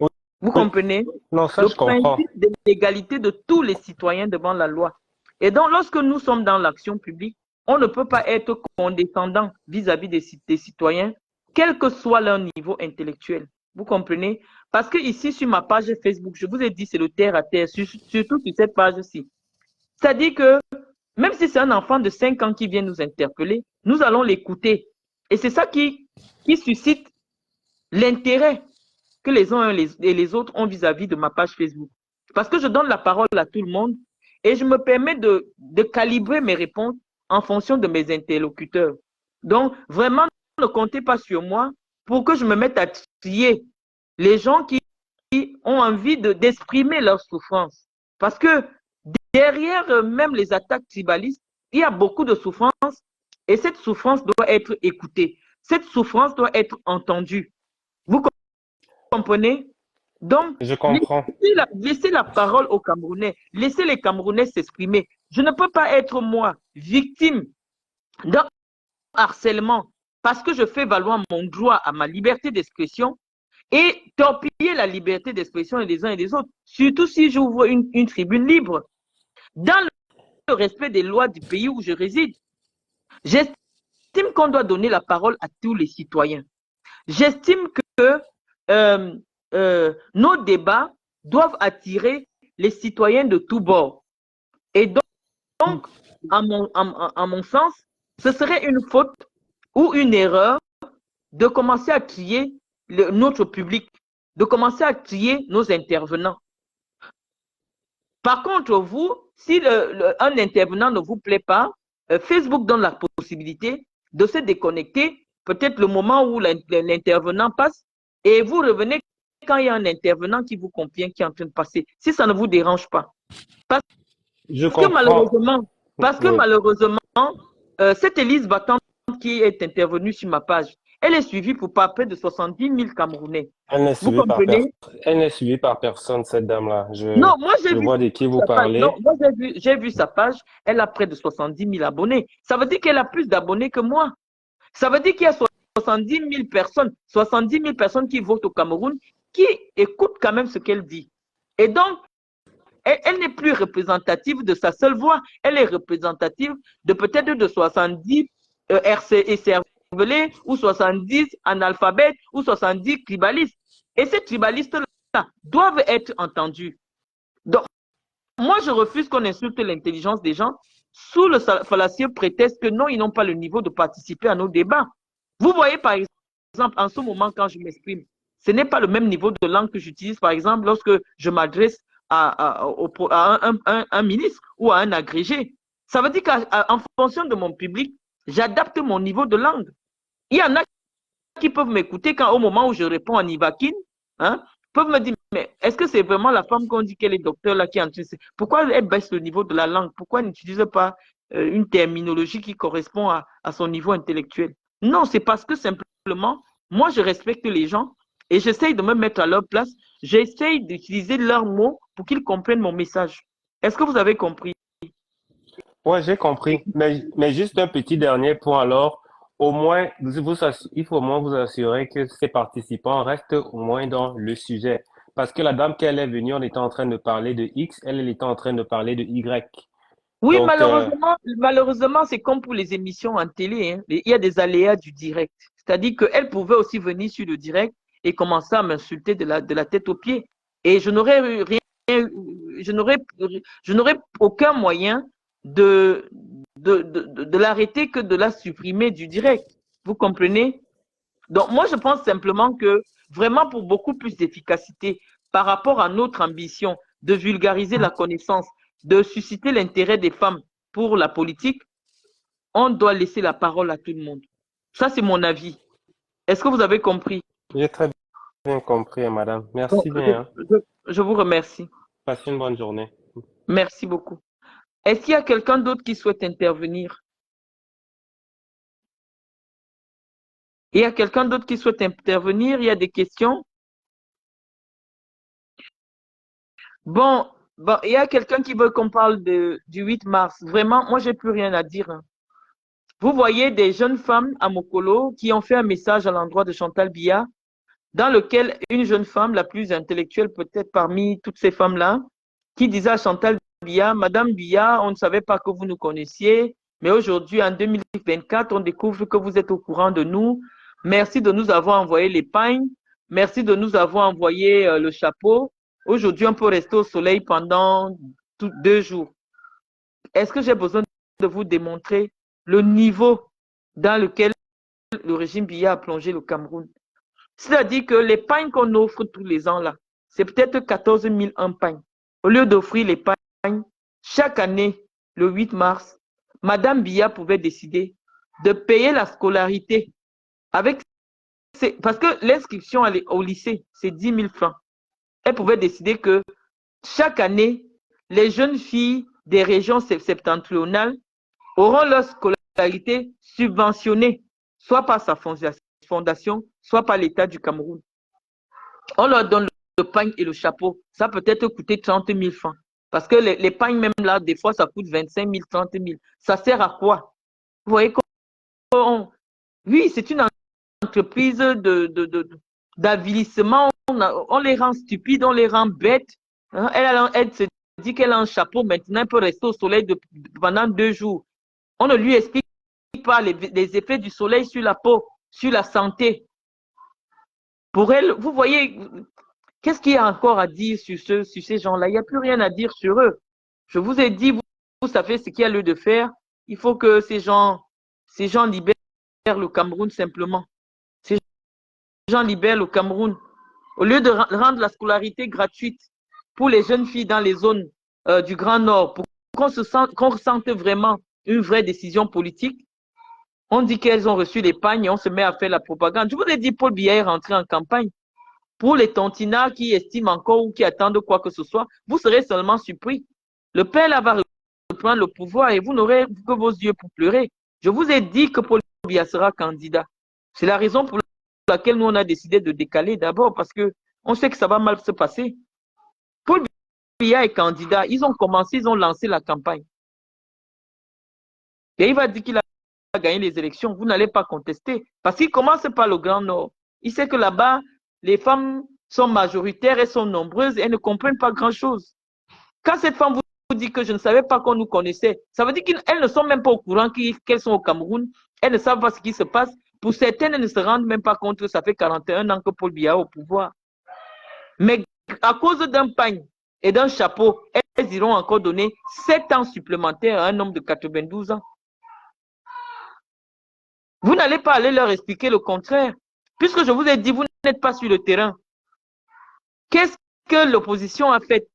Oui, vous oui. comprenez? Non, ça, Le je comprends. principe de l'égalité de tous les citoyens devant la loi. Et donc, lorsque nous sommes dans l'action publique, on ne peut pas être condescendant vis-à-vis des citoyens, quel que soit leur niveau intellectuel. Vous comprenez? Parce que ici, sur ma page Facebook, je vous ai dit, c'est le terre à terre, surtout sur cette page-ci. C'est-à-dire que même si c'est un enfant de 5 ans qui vient nous interpeller, nous allons l'écouter. Et c'est ça qui suscite l'intérêt que les uns et les autres ont vis-à-vis de ma page Facebook. Parce que je donne la parole à tout le monde et je me permets de calibrer mes réponses en fonction de mes interlocuteurs. Donc, vraiment, ne comptez pas sur moi pour que je me mette à trier les gens qui ont envie d'exprimer leur souffrance. Parce que derrière même les attaques tribalistes, il y a beaucoup de souffrance et cette souffrance doit être écoutée. Cette souffrance doit être entendue. Vous comprenez? Donc, Je comprends. laissez la parole aux Camerounais. Laissez les Camerounais s'exprimer. Je ne peux pas être, moi, victime d'un harcèlement parce que je fais valoir mon droit à ma liberté d'expression et torpiller la liberté d'expression des uns et des autres. Surtout si j'ouvre une tribune libre. Dans le respect des lois du pays où je réside, j'estime qu'on doit donner la parole à tous les citoyens. J'estime que nos débats doivent attirer les citoyens de tous bords. Et donc à mon sens, ce serait une faute ou une erreur de commencer à trier notre public, de commencer à trier nos intervenants. Par contre, vous, si un intervenant ne vous plaît pas, Facebook donne la possibilité de se déconnecter, peut-être le moment où l'intervenant passe, et vous revenez quand il y a un intervenant qui vous convient, qui est en train de passer, si ça ne vous dérange pas. Parce Je que comprends. malheureusement, parce que Oui. malheureusement, cette Élise battante qui est intervenue sur ma page, elle est suivie pour pas près de 70 000 Camerounais. Elle n'est Vous suivie par personne. comprenez? Elle n'est suivie par personne, cette dame-là. Non, moi j'ai Je vu vois de qui vous sa page. Non, parlez. moi j'ai vu sa page. Elle a près de 70 000 abonnés. Ça veut dire qu'elle a plus d'abonnés que moi. Ça veut dire qu'il y a 70 000 personnes qui votent au Cameroun, qui écoutent quand même ce qu'elle dit. Et donc, elle n'est plus représentative de sa seule voix. Elle est représentative de peut-être de 70 RC cervelés ou 70 analphabètes ou 70 tribalistes. Et ces tribalistes-là doivent être entendus. Donc, moi, je refuse qu'on insulte l'intelligence des gens sous le fallacieux prétexte que non, ils n'ont pas le niveau de participer à nos débats. Vous voyez, par exemple, en ce moment, quand je m'exprime, ce n'est pas le même niveau de langue que j'utilise, par exemple, lorsque je m'adresse à un ministre ou à un agrégé. Ça veut dire qu'en fonction de mon public, j'adapte mon niveau de langue. Il y en a qui peuvent m'écouter quand au moment où je réponds en Ivakin, hein, peuvent me dire, mais est-ce que c'est vraiment la femme qu'on dit qu'elle est docteur là qui est en train de... Pourquoi elle baisse le niveau de la langue? Pourquoi elle n'utilise pas une terminologie qui correspond à son niveau intellectuel? Non, c'est parce que simplement, moi, je respecte les gens et j'essaye de me mettre à leur place. J'essaye d'utiliser leurs mots pour qu'ils comprennent mon message. Est-ce que vous avez compris? Ouais, j'ai compris. Mais juste un petit dernier point alors. Au moins, il faut au moins vous assurer que ces participants restent au moins dans le sujet. Parce que la dame qu'elle est venue, on était en train de parler de X, elle était en train de parler de Y. Oui, Donc, malheureusement, c'est comme pour les émissions en télé, hein. Il y a des aléas du direct. C'est-à-dire qu'elle pouvait aussi venir sur le direct et commencer à m'insulter de la tête aux pieds. Et je n'aurais, je n'aurais aucun moyen de l'arrêter que de la supprimer du direct. Vous comprenez? Donc, moi, je pense simplement que vraiment pour beaucoup plus d'efficacité par rapport à notre ambition de vulgariser la connaissance, de susciter l'intérêt des femmes pour la politique, on doit laisser la parole à tout le monde. Ça, c'est mon avis. Est-ce que vous avez compris? j'ai très bien compris, madame. Donc, Merci bien, hein. je vous remercie. Passez une bonne journée. Merci beaucoup. Est-ce qu'il y a quelqu'un d'autre qui souhaite intervenir? Il y a quelqu'un d'autre qui souhaite intervenir? Il y a des questions? Bon, il y a quelqu'un qui veut qu'on parle du 8 mars. Vraiment, moi, j'ai plus rien à dire, hein. Vous voyez des jeunes femmes à Mokolo qui ont fait un message à l'endroit de Chantal Biya, dans lequel une jeune femme, la plus intellectuelle peut-être parmi toutes ces femmes-là, qui disait à Chantal Biya, Madame Biya, on ne savait pas que vous nous connaissiez, mais aujourd'hui, en 2024, on découvre que vous êtes au courant de nous. Merci de nous avoir envoyé les pagnes. Merci de nous avoir envoyé le chapeau. Aujourd'hui, on peut rester au soleil pendant 2 jours. Est-ce que j'ai besoin de vous démontrer le niveau dans lequel le régime Biya a plongé le Cameroun? C'est-à-dire que les pagnes qu'on offre tous les ans là, c'est peut-être 14 000 un pagne. Au lieu d'offrir les pagnes, chaque année, le 8 mars, Madame Biya pouvait décider de payer la scolarité avec parce que l'inscription au lycée, c'est 10 000 francs. Elle pouvait décider que chaque année, les jeunes filles des régions septentrionales auront leur scolarité subventionnée, soit par sa fondation, soit par l'État du Cameroun. On leur donne le pagne et le chapeau. Ça peut être coûter 30 000 francs. Parce que les pagnes, même là, des fois, ça coûte 25 000, 30 000. Ça sert à quoi? Vous voyez, oui, c'est une entreprise d'avilissement. On les rend stupides, on les rend bêtes. Hein? Elle se dit qu'elle a un chapeau. Maintenant, elle peut rester au soleil pendant 2 jours. On ne lui explique pas les effets du soleil sur la peau, sur la santé. Pour elle, vous voyez, qu'est-ce qu'il y a encore à dire sur ces gens-là? Il n'y a plus rien à dire sur eux. Je vous ai dit, vous savez ce qu'il y a lieu de faire. Il faut que ces gens libèrent le Cameroun simplement. Ces gens libèrent le Cameroun. Au lieu de rendre la scolarité gratuite pour les jeunes filles dans les zones du Grand Nord, pour qu'on ressente vraiment une vraie décision politique, on dit qu'elles ont reçu les pagnes et on se met à faire la propagande. Je vous ai dit, Paul Biya est rentré en campagne. Pour les tontinards qui estiment encore ou qui attendent quoi que ce soit, vous serez seulement surpris. Le père là va reprendre le pouvoir et vous n'aurez que vos yeux pour pleurer. Je vous ai dit que Paul Biya sera candidat. C'est la raison pour laquelle nous on a décidé de décaler d'abord parce que on sait que ça va mal se passer. Paul Biya est candidat. Ils ont commencé, ils ont lancé la campagne. Et il va dire qu'il a gagné les élections. Vous n'allez pas contester parce qu'il commence par le Grand Nord. Il sait que là-bas, les femmes sont majoritaires, elles sont nombreuses, elles ne comprennent pas grand-chose. Quand cette femme vous dit que je ne savais pas qu'on nous connaissait, ça veut dire qu'elles ne sont même pas au courant qu'elles sont au Cameroun, elles ne savent pas ce qui se passe. Pour certaines, elles ne se rendent même pas compte que ça fait 41 ans que Paul Biya est au pouvoir. Mais à cause d'un pagne et d'un chapeau, elles iront encore donner 7 ans supplémentaires à un homme de 92 ans. Vous n'allez pas aller leur expliquer le contraire. Puisque je vous ai dit, vous n'êtes pas sur le terrain. Qu'est-ce que l'opposition a fait?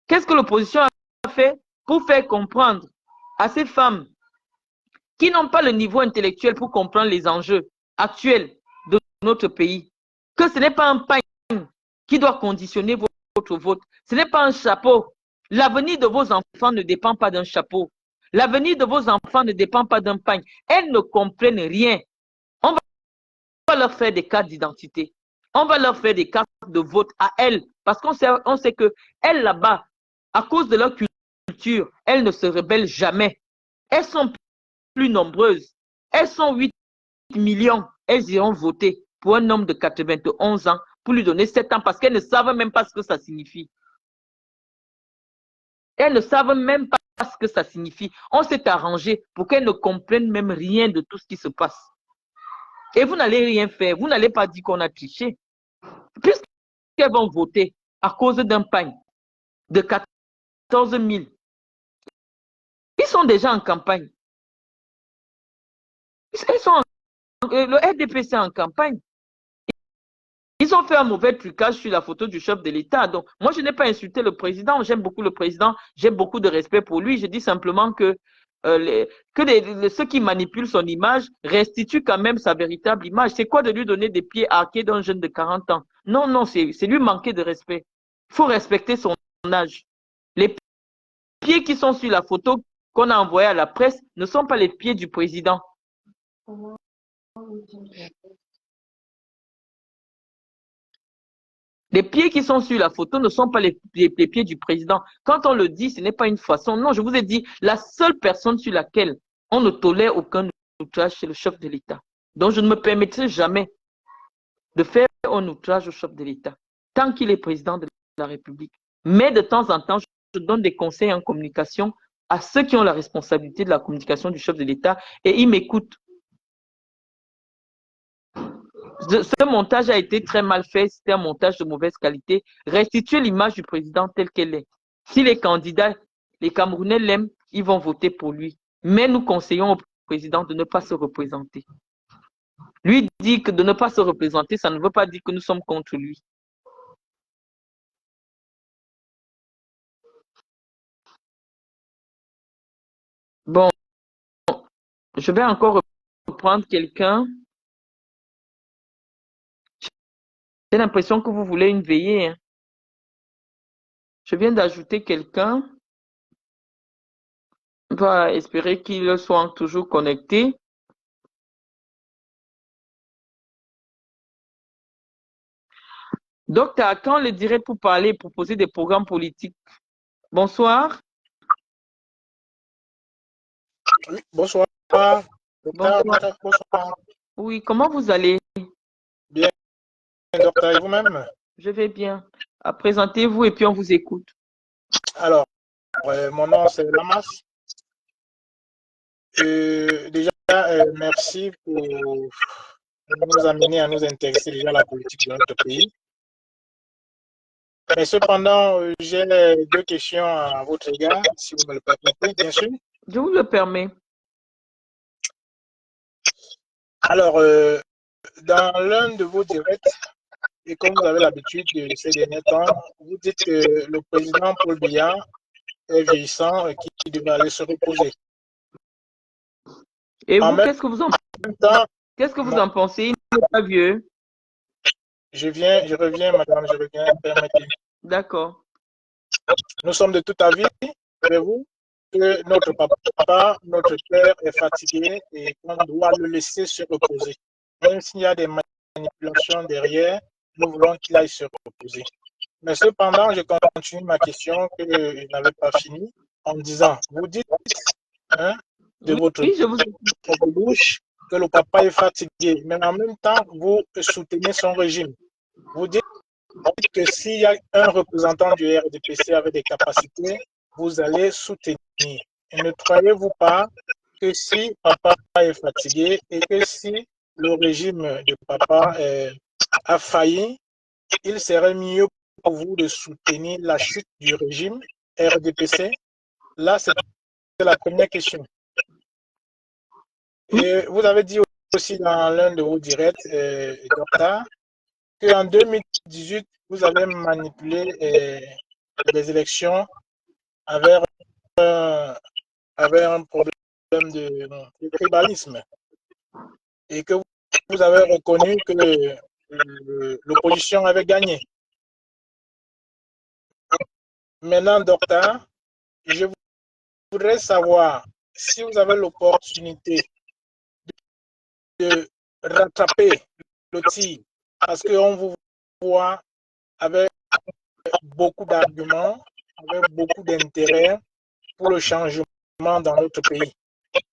Qu'est-ce que l'opposition a fait pour faire comprendre à ces femmes qui n'ont pas le niveau intellectuel pour comprendre les enjeux actuels de notre pays, que ce n'est pas un pagne qui doit conditionner votre vote, ce n'est pas un chapeau. L'avenir de vos enfants ne dépend pas d'un chapeau. L'avenir de vos enfants ne dépend pas d'un pagne. Elles ne comprennent rien. On va leur faire des cartes d'identité. On va leur faire des cartes de vote à elles. Parce qu'on sait que elles là-bas, à cause de leur culture, elles ne se rebellent jamais. Elles sont plus nombreuses. Elles sont 8 millions. Elles iront voter pour un homme de 91 ans pour lui donner 7 ans parce qu'elles ne savent même pas ce que ça signifie. Elles ne savent même pas ce que ça signifie. On s'est arrangé pour qu'elles ne comprennent même rien de tout ce qui se passe. Et vous n'allez rien faire. Vous n'allez pas dire qu'on a triché. Puisqu'elles vont voter à cause d'un pagne de 14 000. Ils sont déjà en campagne. Le RDPC est en campagne. Ils ont fait un mauvais trucage sur la photo du chef de l'État. Donc, moi, je n'ai pas insulté le président. J'aime beaucoup le président. J'ai beaucoup de respect pour lui. Je dis simplement que ceux qui manipulent son image restituent quand même sa véritable image. C'est quoi de lui donner des pieds arqués d'un jeune de 40 ans? Non, non, c'est lui manquer de respect. Il faut respecter son âge. Les pieds qui sont sur la photo qu'on a envoyée à la presse ne sont pas les pieds du président. Les pieds qui sont sur la photo ne sont pas les pieds du président. Quand on le dit, ce n'est pas une façon. Non, je vous ai dit, la seule personne sur laquelle on ne tolère aucun outrage, c'est le chef de l'État. Donc, je ne me permettrai jamais de faire un outrage au chef de l'État, tant qu'il est président de la République. Mais de temps en temps, je donne des conseils en communication à ceux qui ont la responsabilité de la communication du chef de l'État et ils m'écoutent. Ce montage a été très mal fait, c'était un montage de mauvaise qualité. Restituer l'image du président telle qu'elle est. Si les candidats, les Camerounais l'aiment, ils vont voter pour lui. Mais nous conseillons au président de ne pas se représenter. Lui dit que de ne pas se représenter, ça ne veut pas dire que nous sommes contre lui. Bon, je vais encore reprendre quelqu'un. J'ai l'impression que vous voulez une veillée. Hein. Je viens d'ajouter quelqu'un. On va espérer qu'il soit toujours connecté. Donc, tu as quand le direct pour parler et proposer des programmes politiques. Bonsoir. Oui, bonsoir. Bonsoir. Docteur, bonsoir. Oui, comment vous allez? Bien, docteur, et vous-même? Je vais bien. Présentez-vous et puis on vous écoute. Alors, mon nom c'est Lamas. Déjà, merci pour nous amener à nous intéresser déjà à la politique de notre pays. Mais cependant, j'ai deux questions à votre égard, si vous me le permettez, bien sûr. Je vous le permets. Alors, dans l'un de vos directs, et comme vous avez l'habitude de ces derniers temps, vous dites que le président Paul Biya est vieillissant et qu'il devrait aller se reposer. Et En vous, même qu'est-ce que vous en temps, qu'est-ce que vous en pensez? Il n'est pas vieux. je reviens, madame, je reviens, permettez. D'accord. Nous sommes de tout avis, savez-vous, que notre papa, notre père est fatigué et qu'on doit le laisser se reposer. Même s'il y a des manipulations derrière, nous voulons qu'il aille se reposer. Mais cependant, je continue ma question que je n'avais pas fini en disant, vous dites hein, de votre Oui, je vous bouche que le papa est fatigué, mais en même temps, vous soutenez son régime. Vous dites que s'il y a un représentant du RDPC avec des capacités, vous allez soutenir. Et ne croyez-vous pas que si papa est fatigué et que si le régime de papa a failli, il serait mieux pour vous de soutenir la chute du régime RDPC? Là, c'est la première question. Et vous avez dit aussi dans l'un de vos directs, docteur, qu'en 2018, vous avez manipulé les élections avec un problème de tribalisme et que vous avez reconnu que l'opposition avait gagné. Maintenant, docteur, je voudrais savoir si vous avez l'opportunité de rattraper le tir parce qu'on vous voit avec beaucoup d'arguments, avec beaucoup d'intérêt pour le changement dans notre pays.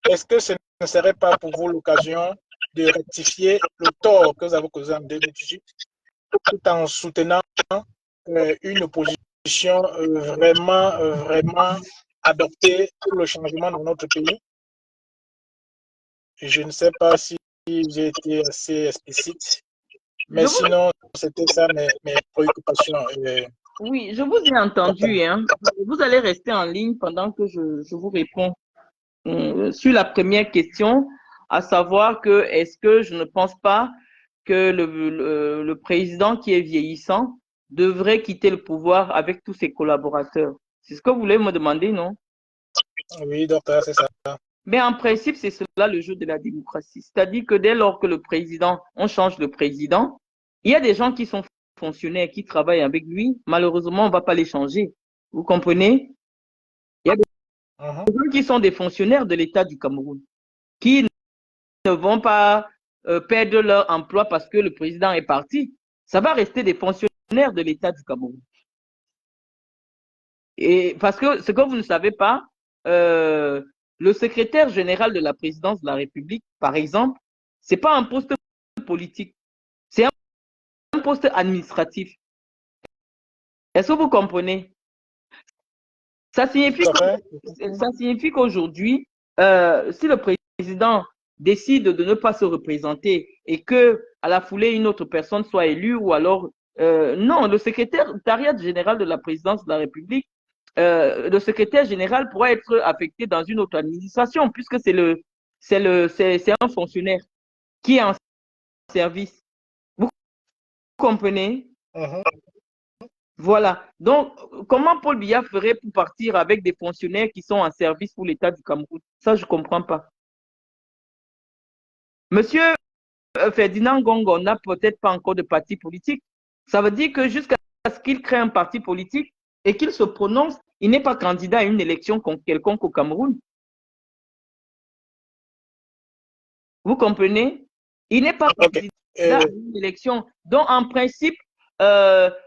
Est-ce que ce ne serait pas pour vous l'occasion de rectifier le tort que vous avez causé en 2018 tout en soutenant une position vraiment adoptée pour le changement dans notre pays? Je ne sais pas si j'ai été assez explicite, mais sinon, c'était ça mes préoccupations. Oui, je vous ai entendu. Hein. Vous allez rester en ligne pendant que je vous réponds. Sur la première question, à savoir que est-ce que je ne pense pas que le président qui est vieillissant devrait quitter le pouvoir avec tous ses collaborateurs. C'est ce que vous voulez me demander, non? Oui, docteur, c'est ça. Mais en principe, c'est cela le jeu de la démocratie. C'est-à-dire que dès lors que on change le président, il y a des gens qui sont fonctionnaires, qui travaillent avec lui. Malheureusement, on ne va pas les changer. Vous comprenez? Il y a des gens qui sont des fonctionnaires de l'État du Cameroun, qui ne vont pas perdre leur emploi parce que le président est parti. Ça va rester des fonctionnaires de l'État du Cameroun. Et parce que ce que vous ne savez pas, le secrétaire général de la présidence de la République, par exemple, c'est pas un poste politique, c'est un poste administratif. Est-ce que vous comprenez? Ça signifie qu'aujourd'hui, si le président décide de ne pas se représenter et que à la foulée une autre personne soit élue, ou alors non, le secrétariat général de la présidence de la République, le secrétaire général pourra être affecté dans une autre administration, puisque c'est un fonctionnaire qui est en service. Vous comprenez? Voilà. Donc, comment Paul Biya ferait pour partir avec des fonctionnaires qui sont en service pour l'État du Cameroun? Ça, je ne comprends pas. Monsieur Ferdinand Gongo n'a peut-être pas encore de parti politique. Ça veut dire que jusqu'à ce qu'il crée un parti politique et qu'il se prononce, il n'est pas candidat à une élection quelconque au Cameroun. Vous comprenez? Il n'est pas candidat à une élection. Donc, en principe,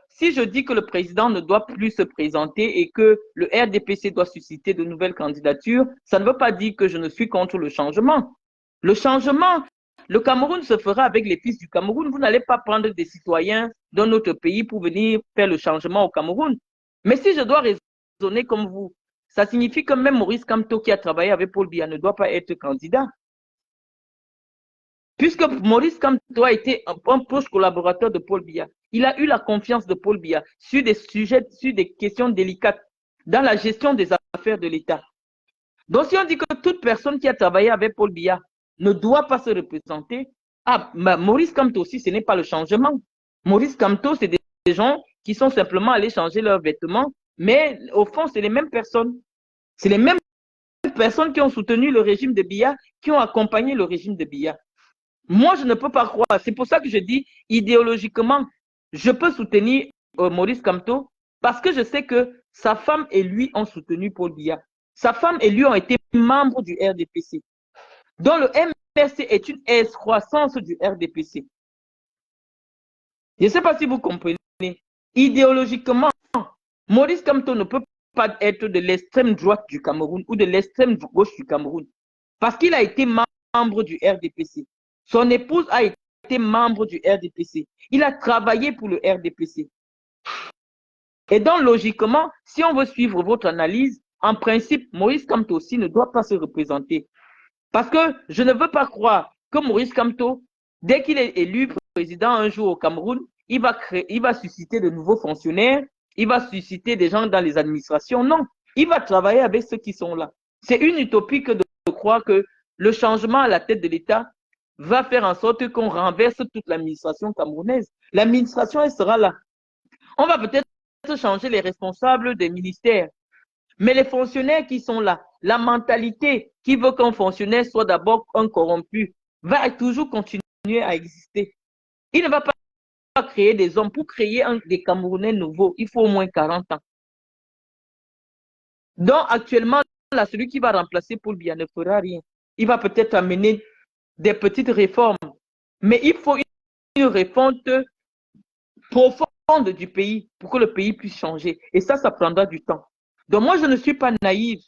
si je dis que le président ne doit plus se présenter et que le RDPC doit susciter de nouvelles candidatures, ça ne veut pas dire que je ne suis contre le changement. Le changement, le Cameroun se fera avec les fils du Cameroun. Vous n'allez pas prendre des citoyens d'un autre pays pour venir faire le changement au Cameroun. Mais si je dois raisonner comme vous, ça signifie que même Maurice Kamto, qui a travaillé avec Paul Biya, ne doit pas être candidat. Puisque Maurice Kamto a été un proche collaborateur de Paul Biya, il a eu la confiance de Paul Biya sur des sujets, sur des questions délicates dans la gestion des affaires de l'État. Donc, si on dit que toute personne qui a travaillé avec Paul Biya ne doit pas se représenter, Maurice Kamto aussi, ce n'est pas le changement. Maurice Kamto, c'est des gens qui sont simplement allés changer leurs vêtements, mais au fond, c'est les mêmes personnes. C'est les mêmes personnes qui ont soutenu le régime de Biya, qui ont accompagné le régime de Biya. Moi, je ne peux pas croire. C'est pour ça que je dis, idéologiquement, je peux soutenir Maurice Kamto parce que je sais que sa femme et lui ont soutenu Paul Biya. Sa femme et lui ont été membres du RDPC. Donc, le MRC est une excroissance du RDPC. Je ne sais pas si vous comprenez. Idéologiquement, Maurice Kamto ne peut pas être de l'extrême droite du Cameroun ou de l'extrême gauche du Cameroun parce qu'il a été membre du RDPC. Son épouse a été membre du RDPC. Il a travaillé pour le RDPC. Et donc, logiquement, si on veut suivre votre analyse, en principe, Maurice Kamto aussi ne doit pas se représenter. Parce que je ne veux pas croire que Maurice Kamto, dès qu'il est élu président un jour au Cameroun, il va susciter de nouveaux fonctionnaires, il va susciter des gens dans les administrations. Non, il va travailler avec ceux qui sont là. C'est une utopie que de croire que le changement à la tête de l'État va faire en sorte qu'on renverse toute l'administration camerounaise. L'administration, elle sera là. On va peut-être changer les responsables des ministères, mais les fonctionnaires qui sont là, la mentalité qui veut qu'un fonctionnaire soit d'abord un corrompu, va toujours continuer à exister. Il ne va pas créer des hommes. Pour créer des Camerounais nouveaux, il faut au moins 40 ans. Donc, actuellement, là, celui qui va remplacer Paul Biya ne fera rien. Il va peut-être amener des petites réformes, mais il faut une réforme profonde du pays pour que le pays puisse changer. Et ça prendra du temps. Donc moi, je ne suis pas naïve.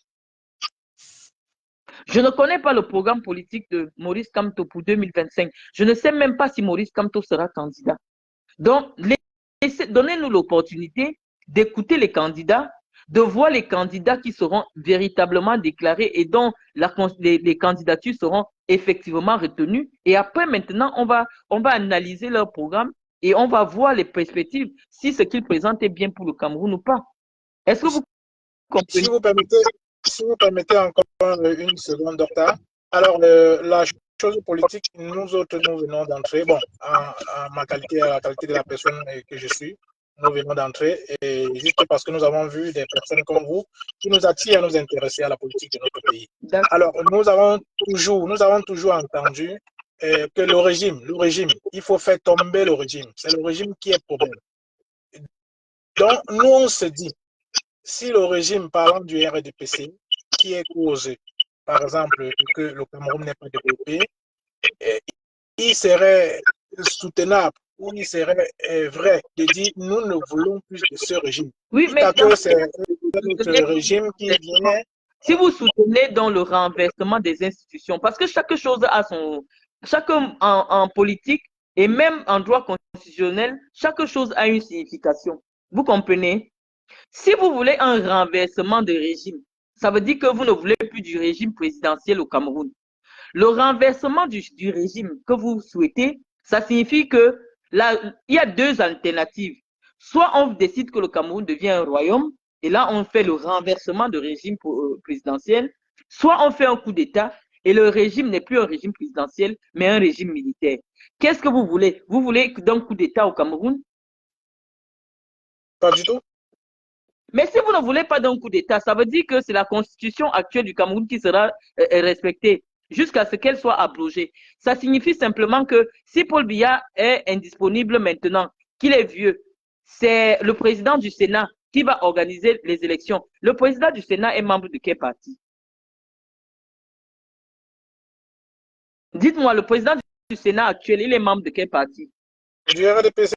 Je ne connais pas le programme politique de Maurice Kamto pour 2025. Je ne sais même pas si Maurice Kamto sera candidat. Donc, donnez-nous l'opportunité d'écouter les candidats, de voir les candidats qui seront véritablement déclarés et dont les candidatures seront effectivement retenues. Et après, maintenant, on va analyser leur programme et on va voir les perspectives, si ce qu'ils présentent est bien pour le Cameroun ou pas. Est-ce que vous comprenez? Si vous permettez encore une seconde, docteur. Alors, la chose politique, nous autres, nous venons d'entrer. Bon, à la qualité de la personne que je suis, nous venons d'entrer, et juste parce que nous avons vu des personnes comme vous qui nous attirent à nous intéresser à la politique de notre pays. Alors, nous avons toujours entendu que le régime, il faut faire tomber le régime. C'est le régime qui est problème. Donc, nous, on se dit, si le régime, parlant du RDPC, qui est cause, par exemple, que le Cameroun n'est pas développé, il serait soutenable où il serait vrai de dire nous ne voulons plus de ce régime. Oui, mais Quitte à dans que ce c'est cas, vous notre soutenez régime qui vient. si vous soutenez dans le renversement des institutions, parce que chaque chose a chaque en politique et même en droit constitutionnel, chaque chose a une signification. Vous comprenez? Si vous voulez un renversement de régime, ça veut dire que vous ne voulez plus du régime présidentiel au Cameroun. Le renversement du régime que vous souhaitez, ça signifie que il y a deux alternatives. Soit on décide que le Cameroun devient un royaume, et là on fait le renversement de régime présidentiel, soit on fait un coup d'État, et le régime n'est plus un régime présidentiel, mais un régime militaire. Qu'est-ce que vous voulez? Vous voulez d'un coup d'État au Cameroun? Pas du tout. Mais si vous ne voulez pas d'un coup d'État, ça veut dire que c'est la constitution actuelle du Cameroun qui sera respectée jusqu'à ce qu'elle soit abrogée. Ça signifie simplement que si Paul Biya est indisponible maintenant, qu'il est vieux, c'est le président du Sénat qui va organiser les élections. Le président du Sénat est membre de quel parti? Dites-moi, le président du Sénat actuel, il est membre de quel parti? Du RDPC,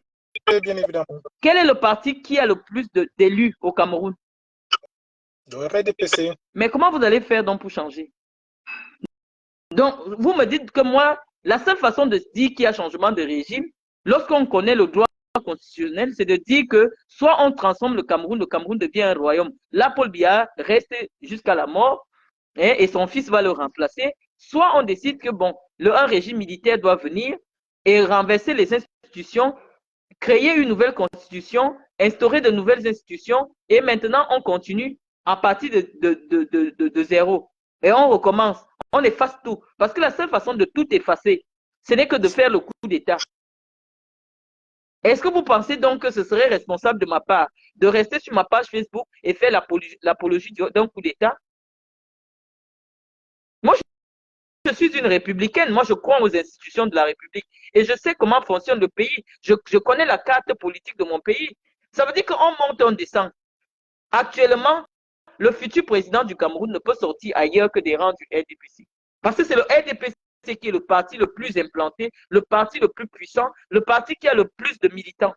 bien évidemment. Quel est le parti qui a le plus d'élus au Cameroun? Du RDPC. Mais comment vous allez faire donc pour changer? Donc, vous me dites que moi, la seule façon de dire qu'il y a changement de régime, lorsqu'on connaît le droit constitutionnel, c'est de dire que soit on transforme le Cameroun devient un royaume. Là, Paul Biya reste jusqu'à la mort et son fils va le remplacer. Soit on décide que, bon, un régime militaire doit venir et renverser les institutions, créer une nouvelle constitution, instaurer de nouvelles institutions et maintenant on continue à partir de zéro et on recommence. On efface tout. Parce que la seule façon de tout effacer, ce n'est que de faire le coup d'État. Est-ce que vous pensez donc que ce serait responsable de ma part de rester sur ma page Facebook et faire l'apologie d'un coup d'État? Moi, je suis une républicaine. Moi, je crois aux institutions de la République. Et je sais comment fonctionne le pays. Je connais la carte politique de mon pays. Ça veut dire qu'on monte, on descend. Actuellement, le futur président du Cameroun ne peut sortir ailleurs que des rangs du RDPC. Parce que c'est le RDPC qui est le parti le plus implanté, le parti le plus puissant, le parti qui a le plus de militants.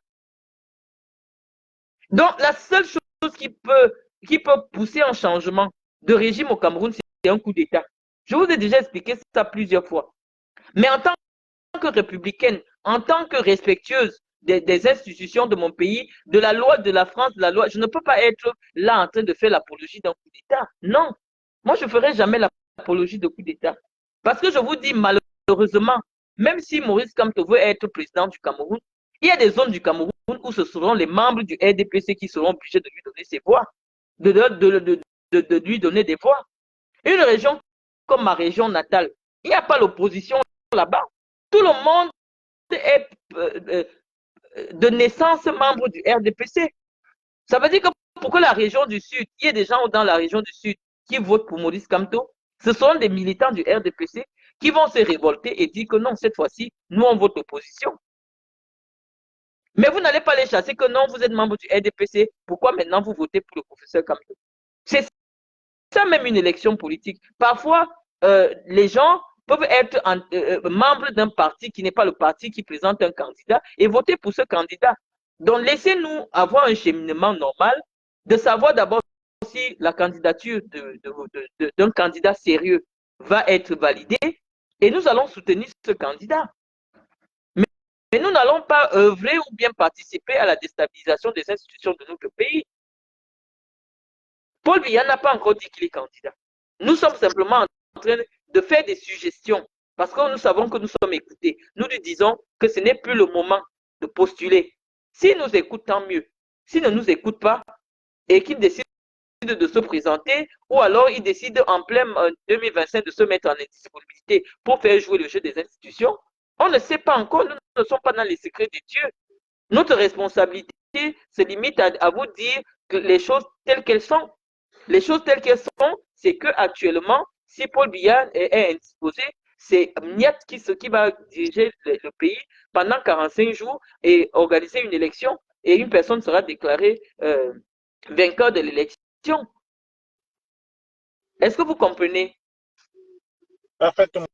Donc, la seule chose qui peut pousser un changement de régime au Cameroun, c'est un coup d'État. Je vous ai déjà expliqué ça plusieurs fois. Mais en tant que républicaine, en tant que respectueuse des institutions de mon pays, de la loi de la France, de la loi, je ne peux pas être là en train de faire l'apologie d'un coup d'État. Non, moi je ne ferai jamais l'apologie de coup d'État. Parce que je vous dis malheureusement, même si Maurice Kamto veut être président du Cameroun, il y a des zones du Cameroun où ce seront les membres du RDPC qui seront obligés de lui donner ses voix, de lui donner des voix. Une région comme ma région natale, il n'y a pas l'opposition là-bas. Tout le monde est de naissance membre du RDPC. Ça veut dire que pour que la région du Sud, il y ait des gens dans la région du Sud qui votent pour Maurice Kamto, ce sont des militants du RDPC qui vont se révolter et dire que non, cette fois-ci, nous, on vote opposition. Mais vous n'allez pas les chasser que non, vous êtes membre du RDPC, pourquoi maintenant vous votez pour le professeur Kamto? C'est ça même une élection politique. Parfois, les gens peuvent être membres d'un parti qui n'est pas le parti qui présente un candidat et voter pour ce candidat. Donc, laissez-nous avoir un cheminement normal, de savoir d'abord si la candidature d'un candidat sérieux va être validée et nous allons soutenir ce candidat. Mais nous n'allons pas œuvrer ou bien participer à la déstabilisation des institutions de notre pays. Paul Biya n'a pas encore dit qu'il est candidat. Nous sommes simplement en train de faire des suggestions parce que nous savons que nous sommes écoutés. Nous lui disons que ce n'est plus le moment de postuler. S'il nous écoute, tant mieux. S'il ne nous écoute pas et qu'il décide de se présenter ou alors il décide en plein 2025 de se mettre en indisponibilité pour faire jouer le jeu des institutions, on ne sait pas encore. Nous ne sommes pas dans les secrets de Dieu. Notre responsabilité se limite à vous dire que les choses telles qu'elles sont. Les choses telles qu'elles sont, c'est qu'actuellement, si Paul Biya est indisposé, c'est Miat qui va diriger le pays pendant 45 jours et organiser une élection et une personne sera déclarée vainqueur de l'élection. Est-ce que vous comprenez? Parfaitement.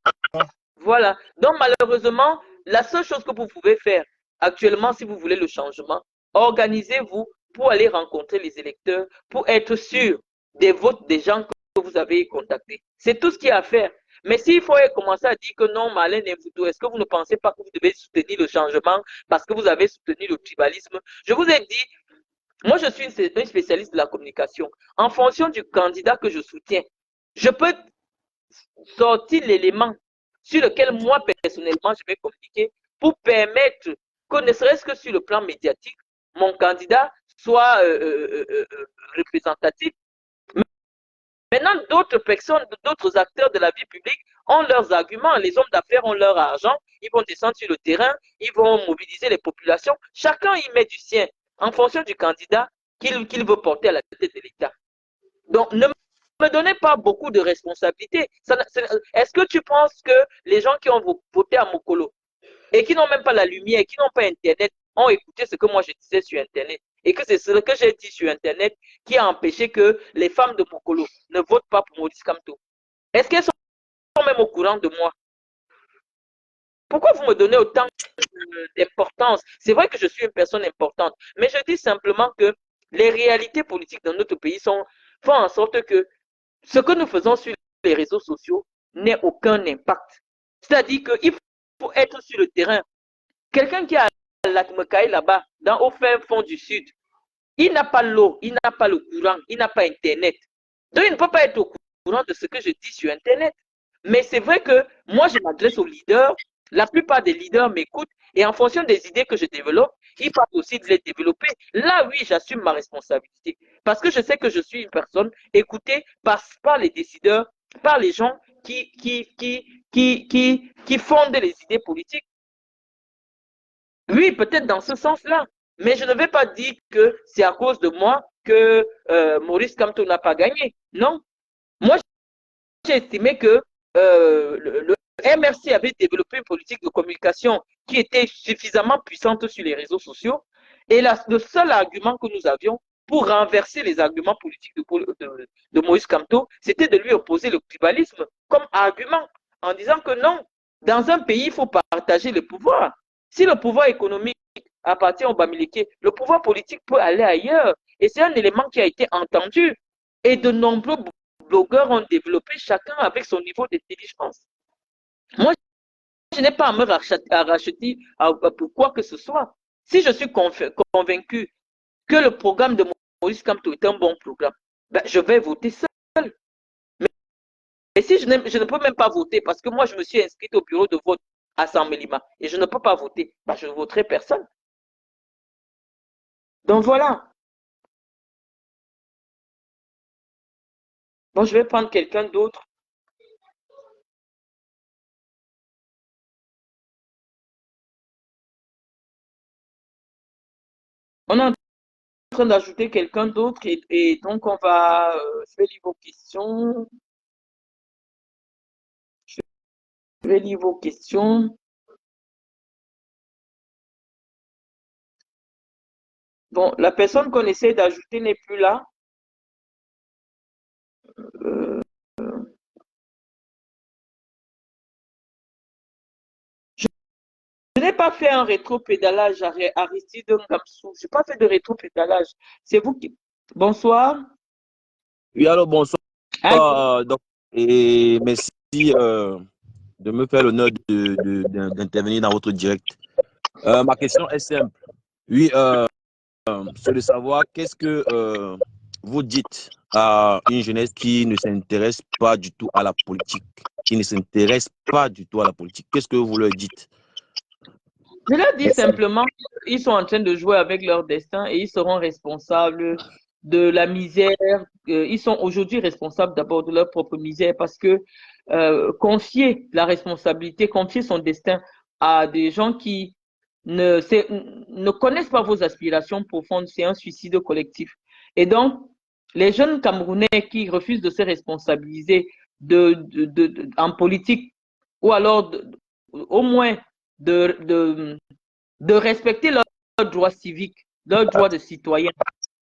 Voilà. Donc malheureusement, la seule chose que vous pouvez faire, actuellement, si vous voulez le changement, organisez-vous pour aller rencontrer les électeurs, pour être sûr des votes des gens que vous avez contactés. C'est tout ce qu'il y a à faire. Mais s'il faut commencer à dire que non, Malin et vous, est-ce que vous ne pensez pas que vous devez soutenir le changement parce que vous avez soutenu le tribalisme? Je vous ai dit, moi je suis un spécialiste de la communication. En fonction du candidat que je soutiens, je peux sortir l'élément sur lequel moi personnellement je vais communiquer pour permettre que ne serait-ce que sur le plan médiatique, mon candidat soit représentatif. Maintenant, d'autres personnes, d'autres acteurs de la vie publique ont leurs arguments. Les hommes d'affaires ont leur argent. Ils vont descendre sur le terrain. Ils vont mobiliser les populations. Chacun y met du sien en fonction du candidat qu'il veut porter à la tête de l'État. Donc, ne me donnez pas beaucoup de responsabilités. Est-ce que tu penses que les gens qui ont voté à Mokolo et qui n'ont même pas la lumière, qui n'ont pas Internet, ont écouté ce que moi je disais sur Internet et que c'est ce que j'ai dit sur Internet qui a empêché que les femmes de Mokolo ne votent pas pour Maurice Kamto? Est-ce qu'elles sont même au courant de moi? Pourquoi vous me donnez autant d'importance? C'est vrai que je suis une personne importante, mais je dis simplement que les réalités politiques dans notre pays font en sorte que ce que nous faisons sur les réseaux sociaux n'ait aucun impact. C'est-à-dire qu'il faut être sur le terrain. Quelqu'un qui a Latmekaï là-bas, au fin fond du sud, il n'a pas l'eau, il n'a pas le courant, il n'a pas Internet. Donc, il ne peut pas être au courant de ce que je dis sur Internet. Mais c'est vrai que moi, je m'adresse aux leaders. La plupart des leaders m'écoutent et en fonction des idées que je développe, ils partent aussi de les développer. Là, oui, j'assume ma responsabilité. Parce que je sais que je suis une personne écoutée par les décideurs, par les gens qui fondent les idées politiques. Oui, peut-être dans ce sens-là. Mais je ne vais pas dire que c'est à cause de moi que Maurice Kamto n'a pas gagné. Non. Moi, j'ai estimé que le MRC avait développé une politique de communication qui était suffisamment puissante sur les réseaux sociaux. Et le seul argument que nous avions pour renverser les arguments politiques de Maurice Kamto, c'était de lui opposer le tribalisme comme argument, en disant que non, dans un pays, il faut partager le pouvoir. Si le pouvoir économique appartient au Bamileke, le pouvoir politique peut aller ailleurs. Et c'est un élément qui a été entendu. Et de nombreux blogueurs ont développé chacun avec son niveau d'intelligence. Moi, je n'ai pas à me racheter pour quoi que ce soit. Si je suis convaincu que le programme de Maurice Kamto est un bon programme, ben, je vais voter seul. Mais si je ne peux même pas voter parce que moi, je me suis inscrite au bureau de vote à Saint-Mélima et je ne peux pas voter, ben, je ne voterai personne. Donc voilà. Bon, je vais prendre quelqu'un d'autre. On est en train d'ajouter quelqu'un d'autre et donc on va. Je vais lire vos questions. Je vais lire vos questions. Bon, la personne qu'on essaie d'ajouter n'est plus là. Euh, je n'ai pas fait un rétro-pédalage à Aristide Ngamsou. Je n'ai pas fait de rétro-pédalage. C'est vous qui. Bonsoir. Oui, alors bonsoir. Ah, Et merci de me faire l'honneur d'intervenir dans votre direct. Ma question est simple. Oui, c'est de savoir qu'est-ce que vous dites à une jeunesse qui ne s'intéresse pas du tout à la politique, qui ne s'intéresse pas du tout à la politique. Qu'est-ce que vous leur dites? je leur dis simplement qu'ils sont en train de jouer avec leur destin et ils seront responsables de la misère. Ils sont aujourd'hui responsables d'abord de leur propre misère parce que confier la responsabilité, confier son destin à des gens qui ne connaissent pas vos aspirations profondes, c'est un suicide collectif. Et donc, les jeunes Camerounais qui refusent de se responsabiliser en politique ou alors au moins de respecter leurs droits civiques, leurs droits de citoyen.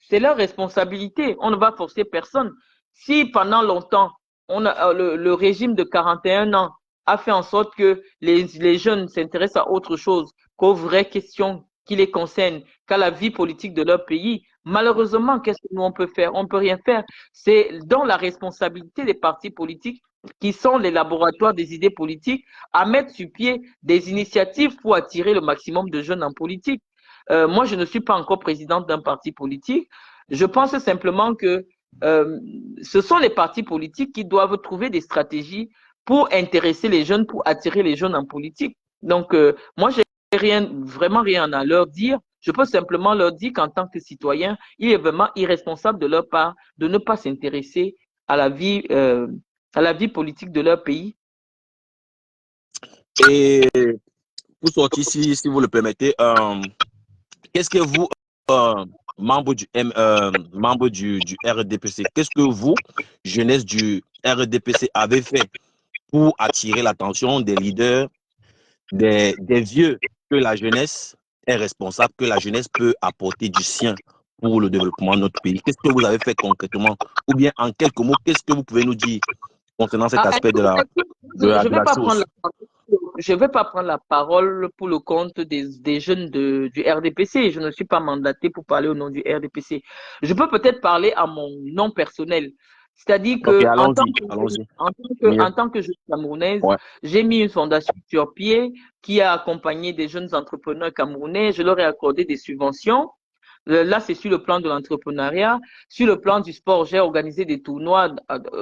C'est leur responsabilité. On ne va forcer personne. Si pendant longtemps, le régime de 41 ans a fait en sorte que les jeunes s'intéressent à autre chose qu'aux vraies questions qui les concerne qu'à la vie politique de leur pays. Malheureusement, qu'est-ce que nous on peut faire? On ne peut rien faire. C'est dans la responsabilité des partis politiques qui sont les laboratoires des idées politiques à mettre sur pied des initiatives pour attirer le maximum de jeunes en politique. Moi, je ne suis pas encore présidente d'un parti politique. Je pense simplement que ce sont les partis politiques qui doivent trouver des stratégies pour intéresser les jeunes, pour attirer les jeunes en politique. Donc, moi, j'ai vraiment rien à leur dire. Je peux simplement leur dire qu'en tant que citoyen, il est vraiment irresponsable de leur part de ne pas s'intéresser à la vie politique de leur pays. Et pour sortir, si vous le permettez, qu'est-ce que vous, membre du RDPC, qu'est-ce que vous, jeunesse du RDPC, avez fait pour attirer l'attention des leaders, des vieux, que la jeunesse est responsable, que la jeunesse peut apporter du sien pour le développement de notre pays? Qu'est-ce que vous avez fait concrètement? Ou bien en quelques mots, qu'est-ce que vous pouvez nous dire concernant cet aspect de la chose? Je ne vais pas prendre la parole pour le compte des jeunes du RDPC. Je ne suis pas mandaté pour parler au nom du RDPC. Je peux peut-être parler à mon nom personnel. C'est-à-dire que, en tant que jeune camerounaise, j'ai mis une fondation sur pied qui a accompagné des jeunes entrepreneurs camerounais. Je leur ai accordé des subventions. Là, c'est sur le plan de l'entrepreneuriat. Sur le plan du sport, j'ai organisé des tournois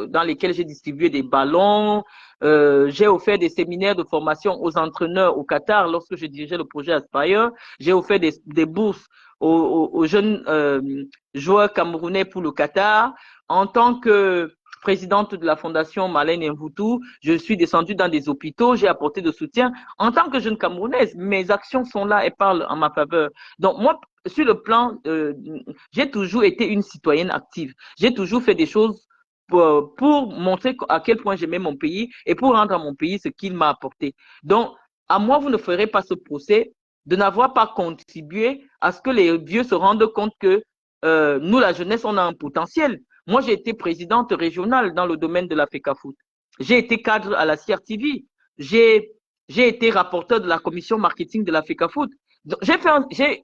dans lesquels j'ai distribué des ballons. J'ai offert des séminaires de formation aux entraîneurs au Qatar lorsque je dirigeais le projet Aspire. J'ai offert des bourses aux jeunes joueurs camerounais pour le Qatar. En tant que présidente de la fondation Malène Mvoutou, je suis descendue dans des hôpitaux, j'ai apporté de soutien. En tant que jeune camerounaise, mes actions sont là et parlent en ma faveur. Donc moi, sur le plan, j'ai toujours été une citoyenne active. J'ai toujours fait des choses pour montrer à quel point j'aimais mon pays et pour rendre à mon pays ce qu'il m'a apporté. Donc, à moi, vous ne ferez pas ce procès de n'avoir pas contribué à ce que les vieux se rendent compte que nous, la jeunesse, on a un potentiel. Moi, j'ai été présidente régionale dans le domaine de la FECAFOOT. J'ai été cadre à la CRTV. J'ai été rapporteur de la commission marketing de la FECAFOOT.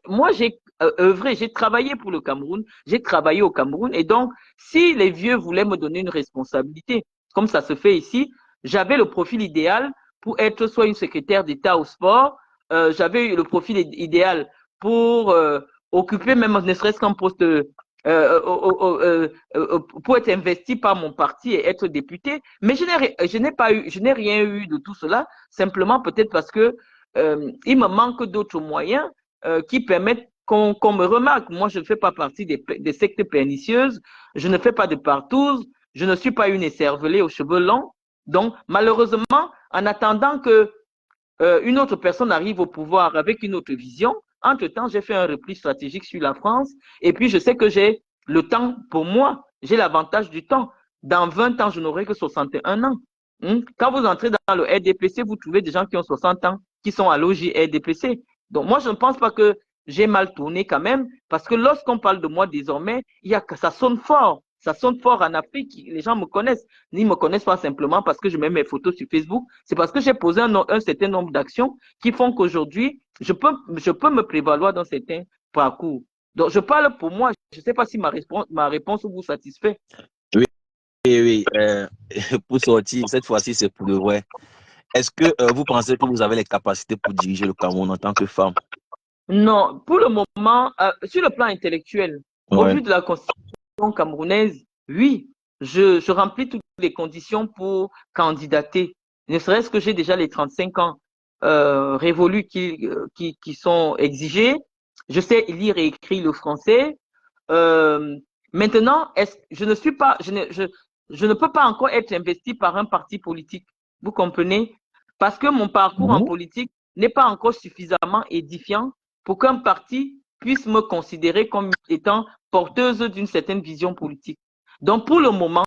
Moi, j'ai œuvré, j'ai travaillé pour le Cameroun, j'ai travaillé au Cameroun. Et donc, si les vieux voulaient me donner une responsabilité, comme ça se fait ici, j'avais le profil idéal pour être soit une secrétaire d'État au sport, j'avais eu le profil idéal pour occuper même ne serait-ce qu'un poste pour être investi par mon parti et être député. Mais je n'ai rien eu de tout cela, simplement peut-être parce que il me manque d'autres moyens qui permettent qu'on me remarque. Moi, je ne fais pas partie des sectes pernicieuses, je ne fais pas de partouze, je ne suis pas une écervelée aux cheveux longs. Donc, malheureusement, en attendant que une autre personne arrive au pouvoir avec une autre vision, entre-temps, j'ai fait un repli stratégique sur la France et puis je sais que j'ai le temps pour moi, j'ai l'avantage du temps. Dans 20 ans, je n'aurai que 61 ans. Quand vous entrez dans le RDPC, vous trouvez des gens qui ont 60 ans, qui sont à l'OJ RDPC. Donc moi, je ne pense pas que j'ai mal tourné quand même, parce que lorsqu'on parle de moi désormais, ça sonne fort. Ça sonne fort en Afrique. Les gens me connaissent. Ils ne me connaissent pas simplement parce que je mets mes photos sur Facebook. C'est parce que j'ai posé un certain nombre d'actions qui font qu'aujourd'hui, je peux me prévaloir dans certains parcours. Donc, je parle pour moi. Je ne sais pas si ma réponse vous satisfait. Oui, oui. Pour sortir, cette fois-ci, c'est pour le vrai. Est-ce que vous pensez que vous avez les capacités pour diriger le Cameroun en tant que femme? Non, pour le moment, sur le plan intellectuel, au vu de la constitution camerounaise, oui, je remplis toutes les conditions pour candidater. Ne serait-ce que j'ai déjà les 35 ans révolus qui sont exigés. Je sais lire et écrire le français. Maintenant, je ne peux pas encore être investi par un parti politique. Vous comprenez? Parce que mon parcours en politique n'est pas encore suffisamment édifiant pour qu'un parti puisse me considérer comme étant porteuse d'une certaine vision politique. Donc, pour le moment,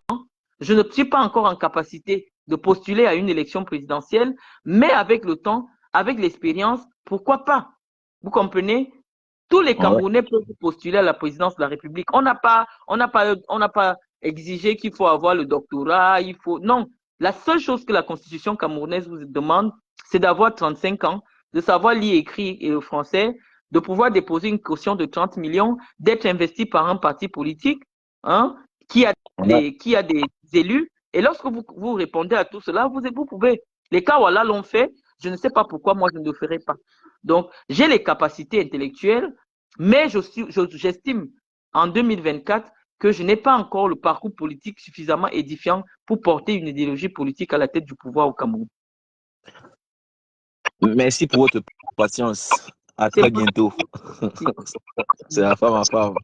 je ne suis pas encore en capacité de postuler à une élection présidentielle, mais avec le temps, avec l'expérience, pourquoi pas? Vous comprenez? Tous les Camerounais peuvent postuler à la présidence de la République. On n'a pas exigé qu'il faut avoir le doctorat, non. La seule chose que la constitution camerounaise vous demande, c'est d'avoir 35 ans, de savoir lire, écrire et le français, de pouvoir déposer une caution de 30 millions, d'être investi par un parti politique hein, qui a des élus. Et lorsque vous répondez à tout cela, vous pouvez. Les Kawala l'ont fait. Je ne sais pas pourquoi moi je ne le ferai pas. Donc, j'ai les capacités intellectuelles, mais j'estime en 2024 que je n'ai pas encore le parcours politique suffisamment édifiant pour porter une idéologie politique à la tête du pouvoir au Cameroun. Merci pour votre patience. À très bientôt. C'est la femme à femme.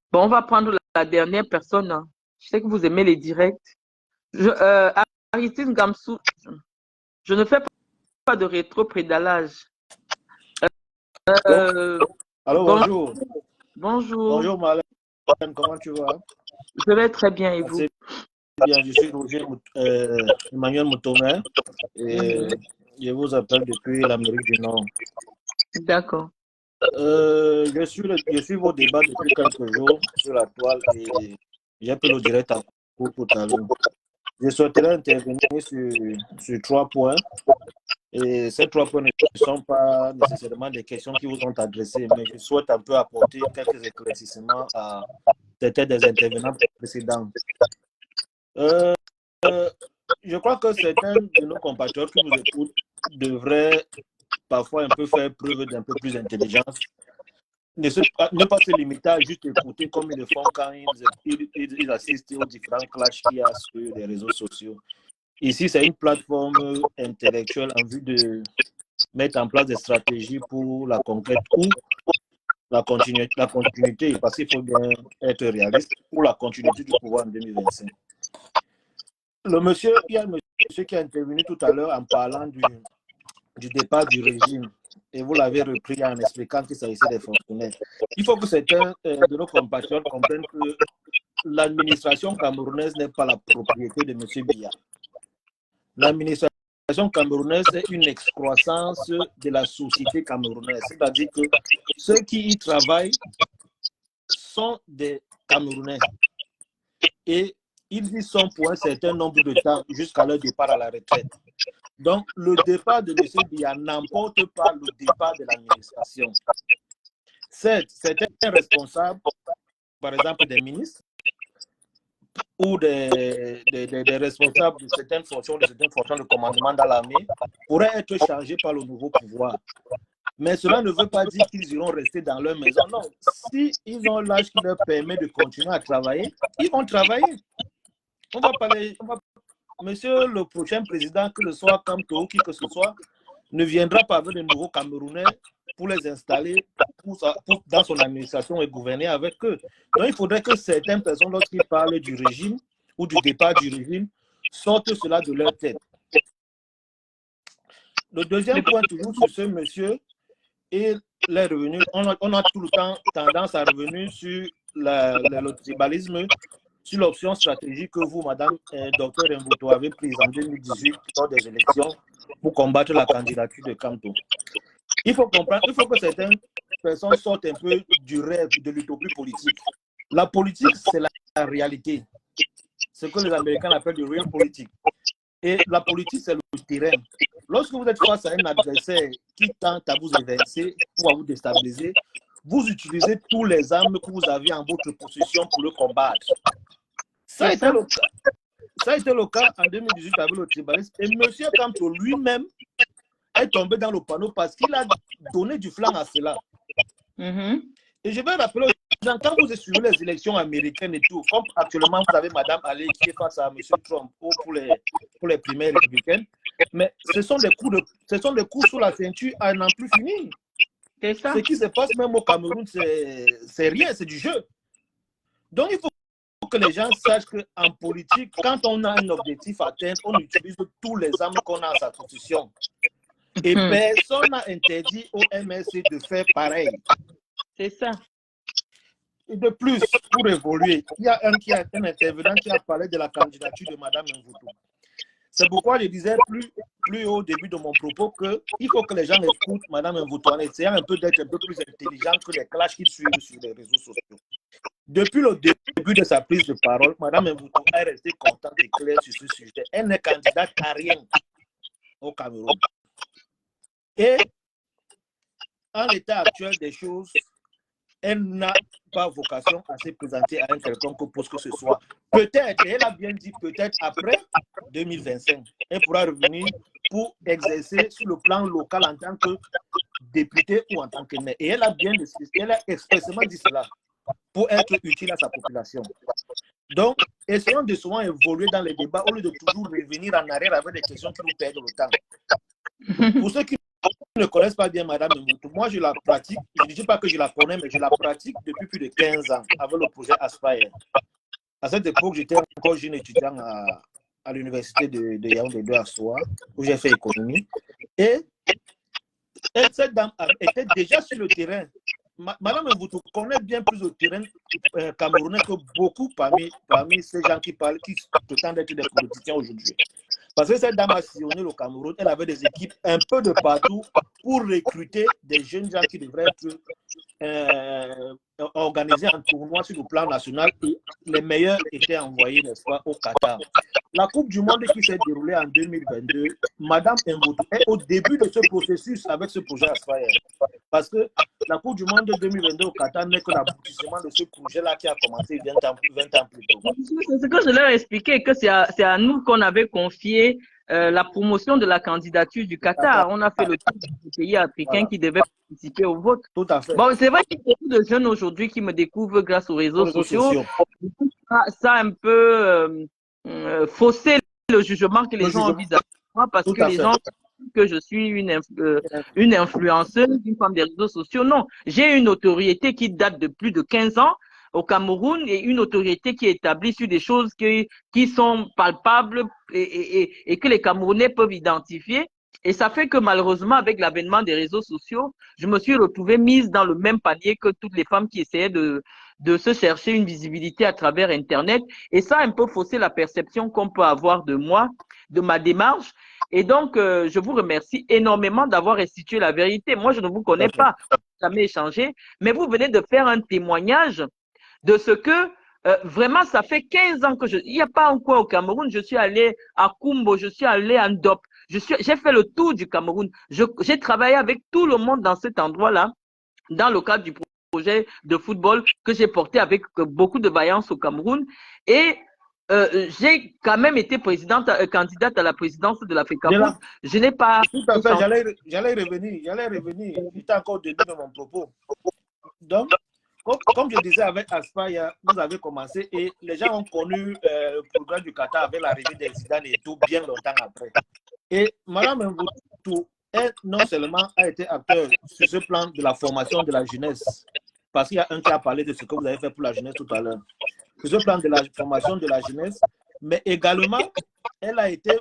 Bon, on va prendre la dernière personne. Je sais que vous aimez les directs. Aristide Gamsou, je ne fais pas de rétro-prédalage. Allô, bonjour. Bonjour. Bonjour, Marlène. Comment tu vas? Je vais très bien, et vous? Bien, je suis Roger Emmanuel Moutomer et je vous appelle depuis l'Amérique du Nord. D'accord. Je suis vos débats depuis quelques jours sur la toile et j'ai pris le direct à court tout à l'heure. Je souhaiterais intervenir sur 3 points. Et ces 3 points ne sont pas nécessairement des questions qui vous ont adressées, mais je souhaite un peu apporter quelques éclaircissements à certains des intervenants précédents. Je crois que certains de nos compatriotes qui vous écoutent devraient parfois un peu faire preuve d'un peu plus d'intelligence. Ne pas se limiter à juste écouter comme ils le font quand ils assistent aux différents clashs qu'il y a sur les réseaux sociaux. Ici, c'est une plateforme intellectuelle en vue de mettre en place des stratégies pour la conquête ou la continuité, parce qu'il faut bien être réaliste, pour la continuité du pouvoir en 2025. Il y a un monsieur qui a intervenu tout à l'heure en parlant du départ du régime, et vous l'avez repris en expliquant qu'il s'agissait des fonctionnaires. Il faut que certains de nos compatriotes comprennent que l'administration camerounaise n'est pas la propriété de M. Biya. L'administration camerounaise est une excroissance de la société camerounaise. C'est-à-dire que ceux qui y travaillent sont des Camerounais. Et ils y sont pour un certain nombre de temps jusqu'à leur départ à la retraite. Donc, le départ de M. Biya n'emporte pas le départ de l'administration. Certains responsables, par exemple des ministres, ou des responsables de certaines fonctions de commandement dans l'armée pourraient être changés par le nouveau pouvoir. Mais cela ne veut pas dire qu'ils iront rester dans leur maison. Non, s'ils ont l'âge qui leur permet de continuer à travailler, ils vont travailler. Monsieur le prochain président, que ce soit Kamto ou qui que ce soit, ne viendra pas avec de nouveaux Camerounais pour les installer dans son administration et gouverner avec eux. Donc, il faudrait que certaines personnes, lorsqu'ils parlent du régime ou du départ du régime, sortent cela de leur tête. Le deuxième point, toujours sur ce monsieur, et les revenus, on a tout le temps tendance à revenir sur le tribalisme, sur l'option stratégique que vous, Madame Dr Mvuto, avez prise en 2018 lors des élections pour combattre la candidature de Kamto. Il faut comprendre, il faut que certaines personnes sortent un peu du rêve de l'utopie politique. La politique, c'est la réalité. Ce que les Américains appellent le real politique. Et la politique, c'est le terrain. Lorsque vous êtes face à un adversaire qui tente à vous évincer ou à vous déstabiliser, vous utilisez tous les armes que vous avez en votre possession pour le combattre. Ça a été le cas en 2018 avec le tribalisme. Et M. Kamto lui-même est tombé dans le panneau parce qu'il a donné du flanc à cela. Et je vais rappeler aux gens, quand vous suivez les élections américaines et tout, comme actuellement vous avez Mme Haley qui est face à M. Trump pour les primaires républicaines, mais ce sont des coups sous la ceinture à n'en plus finir. C'est ça. Ce qui se passe même au Cameroun, c'est rien, c'est du jeu. Donc il faut que les gens sachent qu'en politique, quand on a un objectif à atteindre, on utilise tous les armes qu'on a à sa position. Et personne n'a interdit au MSC de faire pareil. C'est ça. Et de plus, pour évoluer, il y a un intervenant qui a parlé de la candidature de Mme Mvuto. C'est pourquoi je disais plus au début de mon propos qu'il faut que les gens écoutent Mme Mvuto en essayant un peu d'être un peu plus intelligent que les clashs qu'ils suivent sur les réseaux sociaux. Depuis le début de sa prise de parole, Mme Mboutou est restée contente et claire sur ce sujet. Elle n'est candidate à rien au Cameroun. Et en l'état actuel des choses, elle n'a pas vocation à se présenter à un quelconque poste que ce soit. Peut-être, elle a bien dit peut-être après 2025, elle pourra revenir pour exercer sur le plan local en tant que députée ou en tant que maire. Et elle a expressément dit cela pour être utile à sa population. Donc, essayons de souvent évoluer dans les débats au lieu de toujours revenir en arrière avec des questions qui nous perdent le temps. Pour ceux qui ne connaissent pas bien Mme Mboutou, moi je la pratique, je ne dis pas que je la connais, mais je la pratique depuis plus de 15 ans avec le projet Aspire. À cette époque, j'étais encore jeune étudiant à l'université de Yaoundé 2 à Soa, où j'ai fait économie. Et cette dame était déjà sur le terrain. Madame Mboutou connaît bien plus le terrain camerounais que beaucoup parmi ces gens qui prétendent être des politiciens aujourd'hui. Parce que cette dame a sillonné le Cameroun, elle avait des équipes un peu de partout pour recruter des jeunes gens qui devraient être organisés en tournoi sur le plan national et les meilleurs étaient envoyés, n'est-ce pas, au Qatar. La Coupe du Monde qui s'est déroulée en 2022, Madame Mboutou est au début de ce processus avec ce projet Aspire. Parce que la Coupe du Monde 2022 au Qatar n'est que l'aboutissement de ce projet-là qui a commencé 20 ans plus tôt. C'est ce que je leur ai expliqué, que c'est à nous qu'on avait confié la promotion de la candidature du Qatar. On a fait le tour des pays africains qui devaient participer au vote. Tout à fait. Bon, c'est vrai qu'il y a beaucoup de jeunes aujourd'hui qui me découvrent grâce aux réseaux sociaux. Ça a un peu faussé le jugement que les gens ont vis-à-vis de moi parce que les gens que je suis une influenceuse, une femme des réseaux sociaux. Non, j'ai une notoriété qui date de plus de 15 ans au Cameroun et une autorité qui est établie sur des choses qui sont palpables et que les Camerounais peuvent identifier. Et ça fait que malheureusement, avec l'avènement des réseaux sociaux, je me suis retrouvée mise dans le même panier que toutes les femmes qui essayaient de se chercher une visibilité à travers Internet. Et ça a un peu faussé la perception qu'on peut avoir de moi, de ma démarche. Et donc, je vous remercie énormément d'avoir restitué la vérité. Moi, je ne vous connais pas, jamais échangé, mais vous venez de faire un témoignage de ce que vraiment, ça fait 15 ans que il n'y a pas un coin au Cameroun. Je suis allé à Kumbo, je suis allé à Ndop, j'ai fait le tour du Cameroun. J'ai travaillé avec tout le monde dans cet endroit-là, dans le cadre du projet de football que j'ai porté avec beaucoup de vaillance au Cameroun. Et j'ai quand même été candidate à la présidence de l'Africafoot. Je n'ai pas... Tout à fait, j'allais revenir. J'étais encore au début de mon propos. Donc, comme je disais avec Aspire, vous avez commencé et les gens ont connu le programme du Qatar avec l'arrivée des Zidane et tout bien longtemps après. Et Mme Mboutou, elle non seulement a été acteur sur ce plan de la formation de la jeunesse, parce qu'il y a un qui a parlé de ce que vous avez fait pour la jeunesse tout à l'heure, sur ce plan de la formation de la jeunesse, mais également, elle a été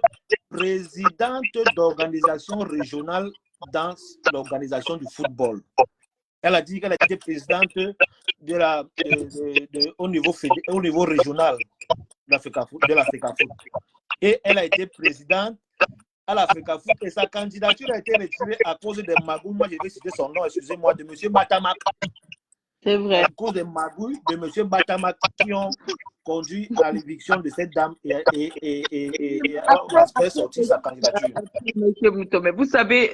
présidente d'organisation régionale dans l'organisation du football. Elle a dit qu'elle a été présidente au niveau régional de l'Africafoot. Et elle a été présidente à l'Africafoot et sa candidature a été retirée à cause des magouilles. Moi, je vais citer son nom, excusez-moi, de M. Batamak. C'est vrai. À cause des magouilles de M. Batamak qui ont conduit à l'éviction de cette dame et à faire sortir sa candidature. Monsieur Bouton, mais vous savez,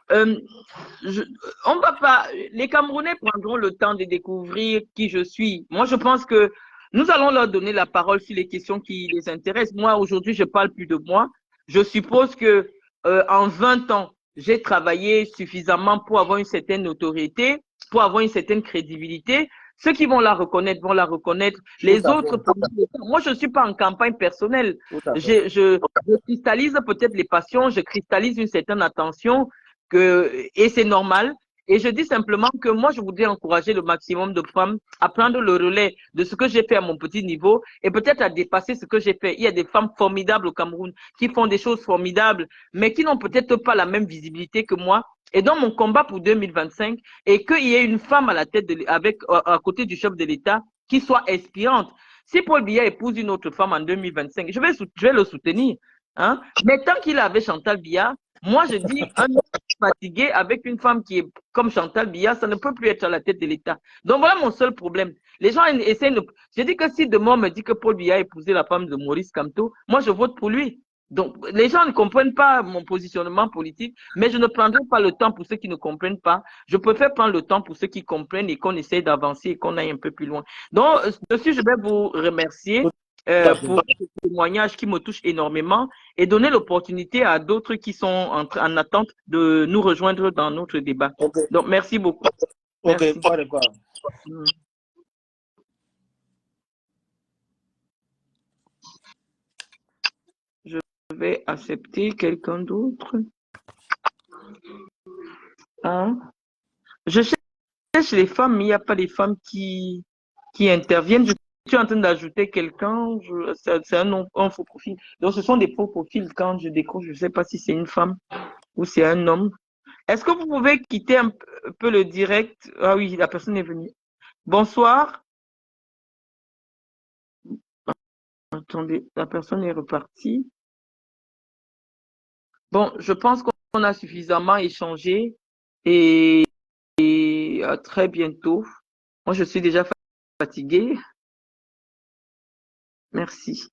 on va pas, les Camerounais prendront le temps de découvrir qui je suis. Moi, je pense que nous allons leur donner la parole sur les questions qui les intéressent. Moi, aujourd'hui, je parle plus de moi. Je suppose que en 20 ans, j'ai travaillé suffisamment pour avoir une certaine notoriété, pour avoir une certaine crédibilité. Ceux qui vont la reconnaître vont la reconnaître. Les autres, moi, je ne suis pas en campagne personnelle. Je cristallise peut-être les passions, je cristallise une certaine attention et c'est normal. Et je dis simplement que moi, je voudrais encourager le maximum de femmes à prendre le relais de ce que j'ai fait à mon petit niveau et peut-être à dépasser ce que j'ai fait. Il y a des femmes formidables au Cameroun qui font des choses formidables, mais qui n'ont peut-être pas la même visibilité que moi. Et dans mon combat pour 2025, et qu'il y ait une femme à la tête à côté du chef de l'État qui soit inspirante. Si Paul Biya épouse une autre femme en 2025, je vais le soutenir. Hein? Mais tant qu'il avait Chantal Biya, moi je dis fatigué avec une femme qui est comme Chantal Biya, ça ne peut plus être à la tête de l'État. Donc voilà mon seul problème. Les gens essaient de... Je dis que si demain on me dit que Paul Biya a épousé la femme de Maurice Kamto, moi je vote pour lui. Donc les gens ne comprennent pas mon positionnement politique, mais je ne prendrai pas le temps pour ceux qui ne comprennent pas. Je préfère prendre le temps pour ceux qui comprennent et qu'on essaie d'avancer et qu'on aille un peu plus loin. Donc dessus, je vais vous remercier pour ce témoignage qui me touche énormément et donner l'opportunité à d'autres qui sont en attente de nous rejoindre dans notre débat. Ok, Donc, merci beaucoup. Merci. ok, pas de quoi. Je vais accepter quelqu'un d'autre. Hein? Je cherche les femmes, mais il n'y a pas les femmes qui interviennent. Je suis en train d'ajouter quelqu'un, c'est un faux profil. Donc, ce sont des faux profils. Quand je décroche, je ne sais pas si c'est une femme ou c'est un homme. Est-ce que vous pouvez quitter un peu le direct? Ah oui, la personne est venue. Bonsoir. Attendez, la personne est repartie. Bon, je pense qu'on a suffisamment échangé et à très bientôt. Moi, je suis déjà fatiguée. Merci.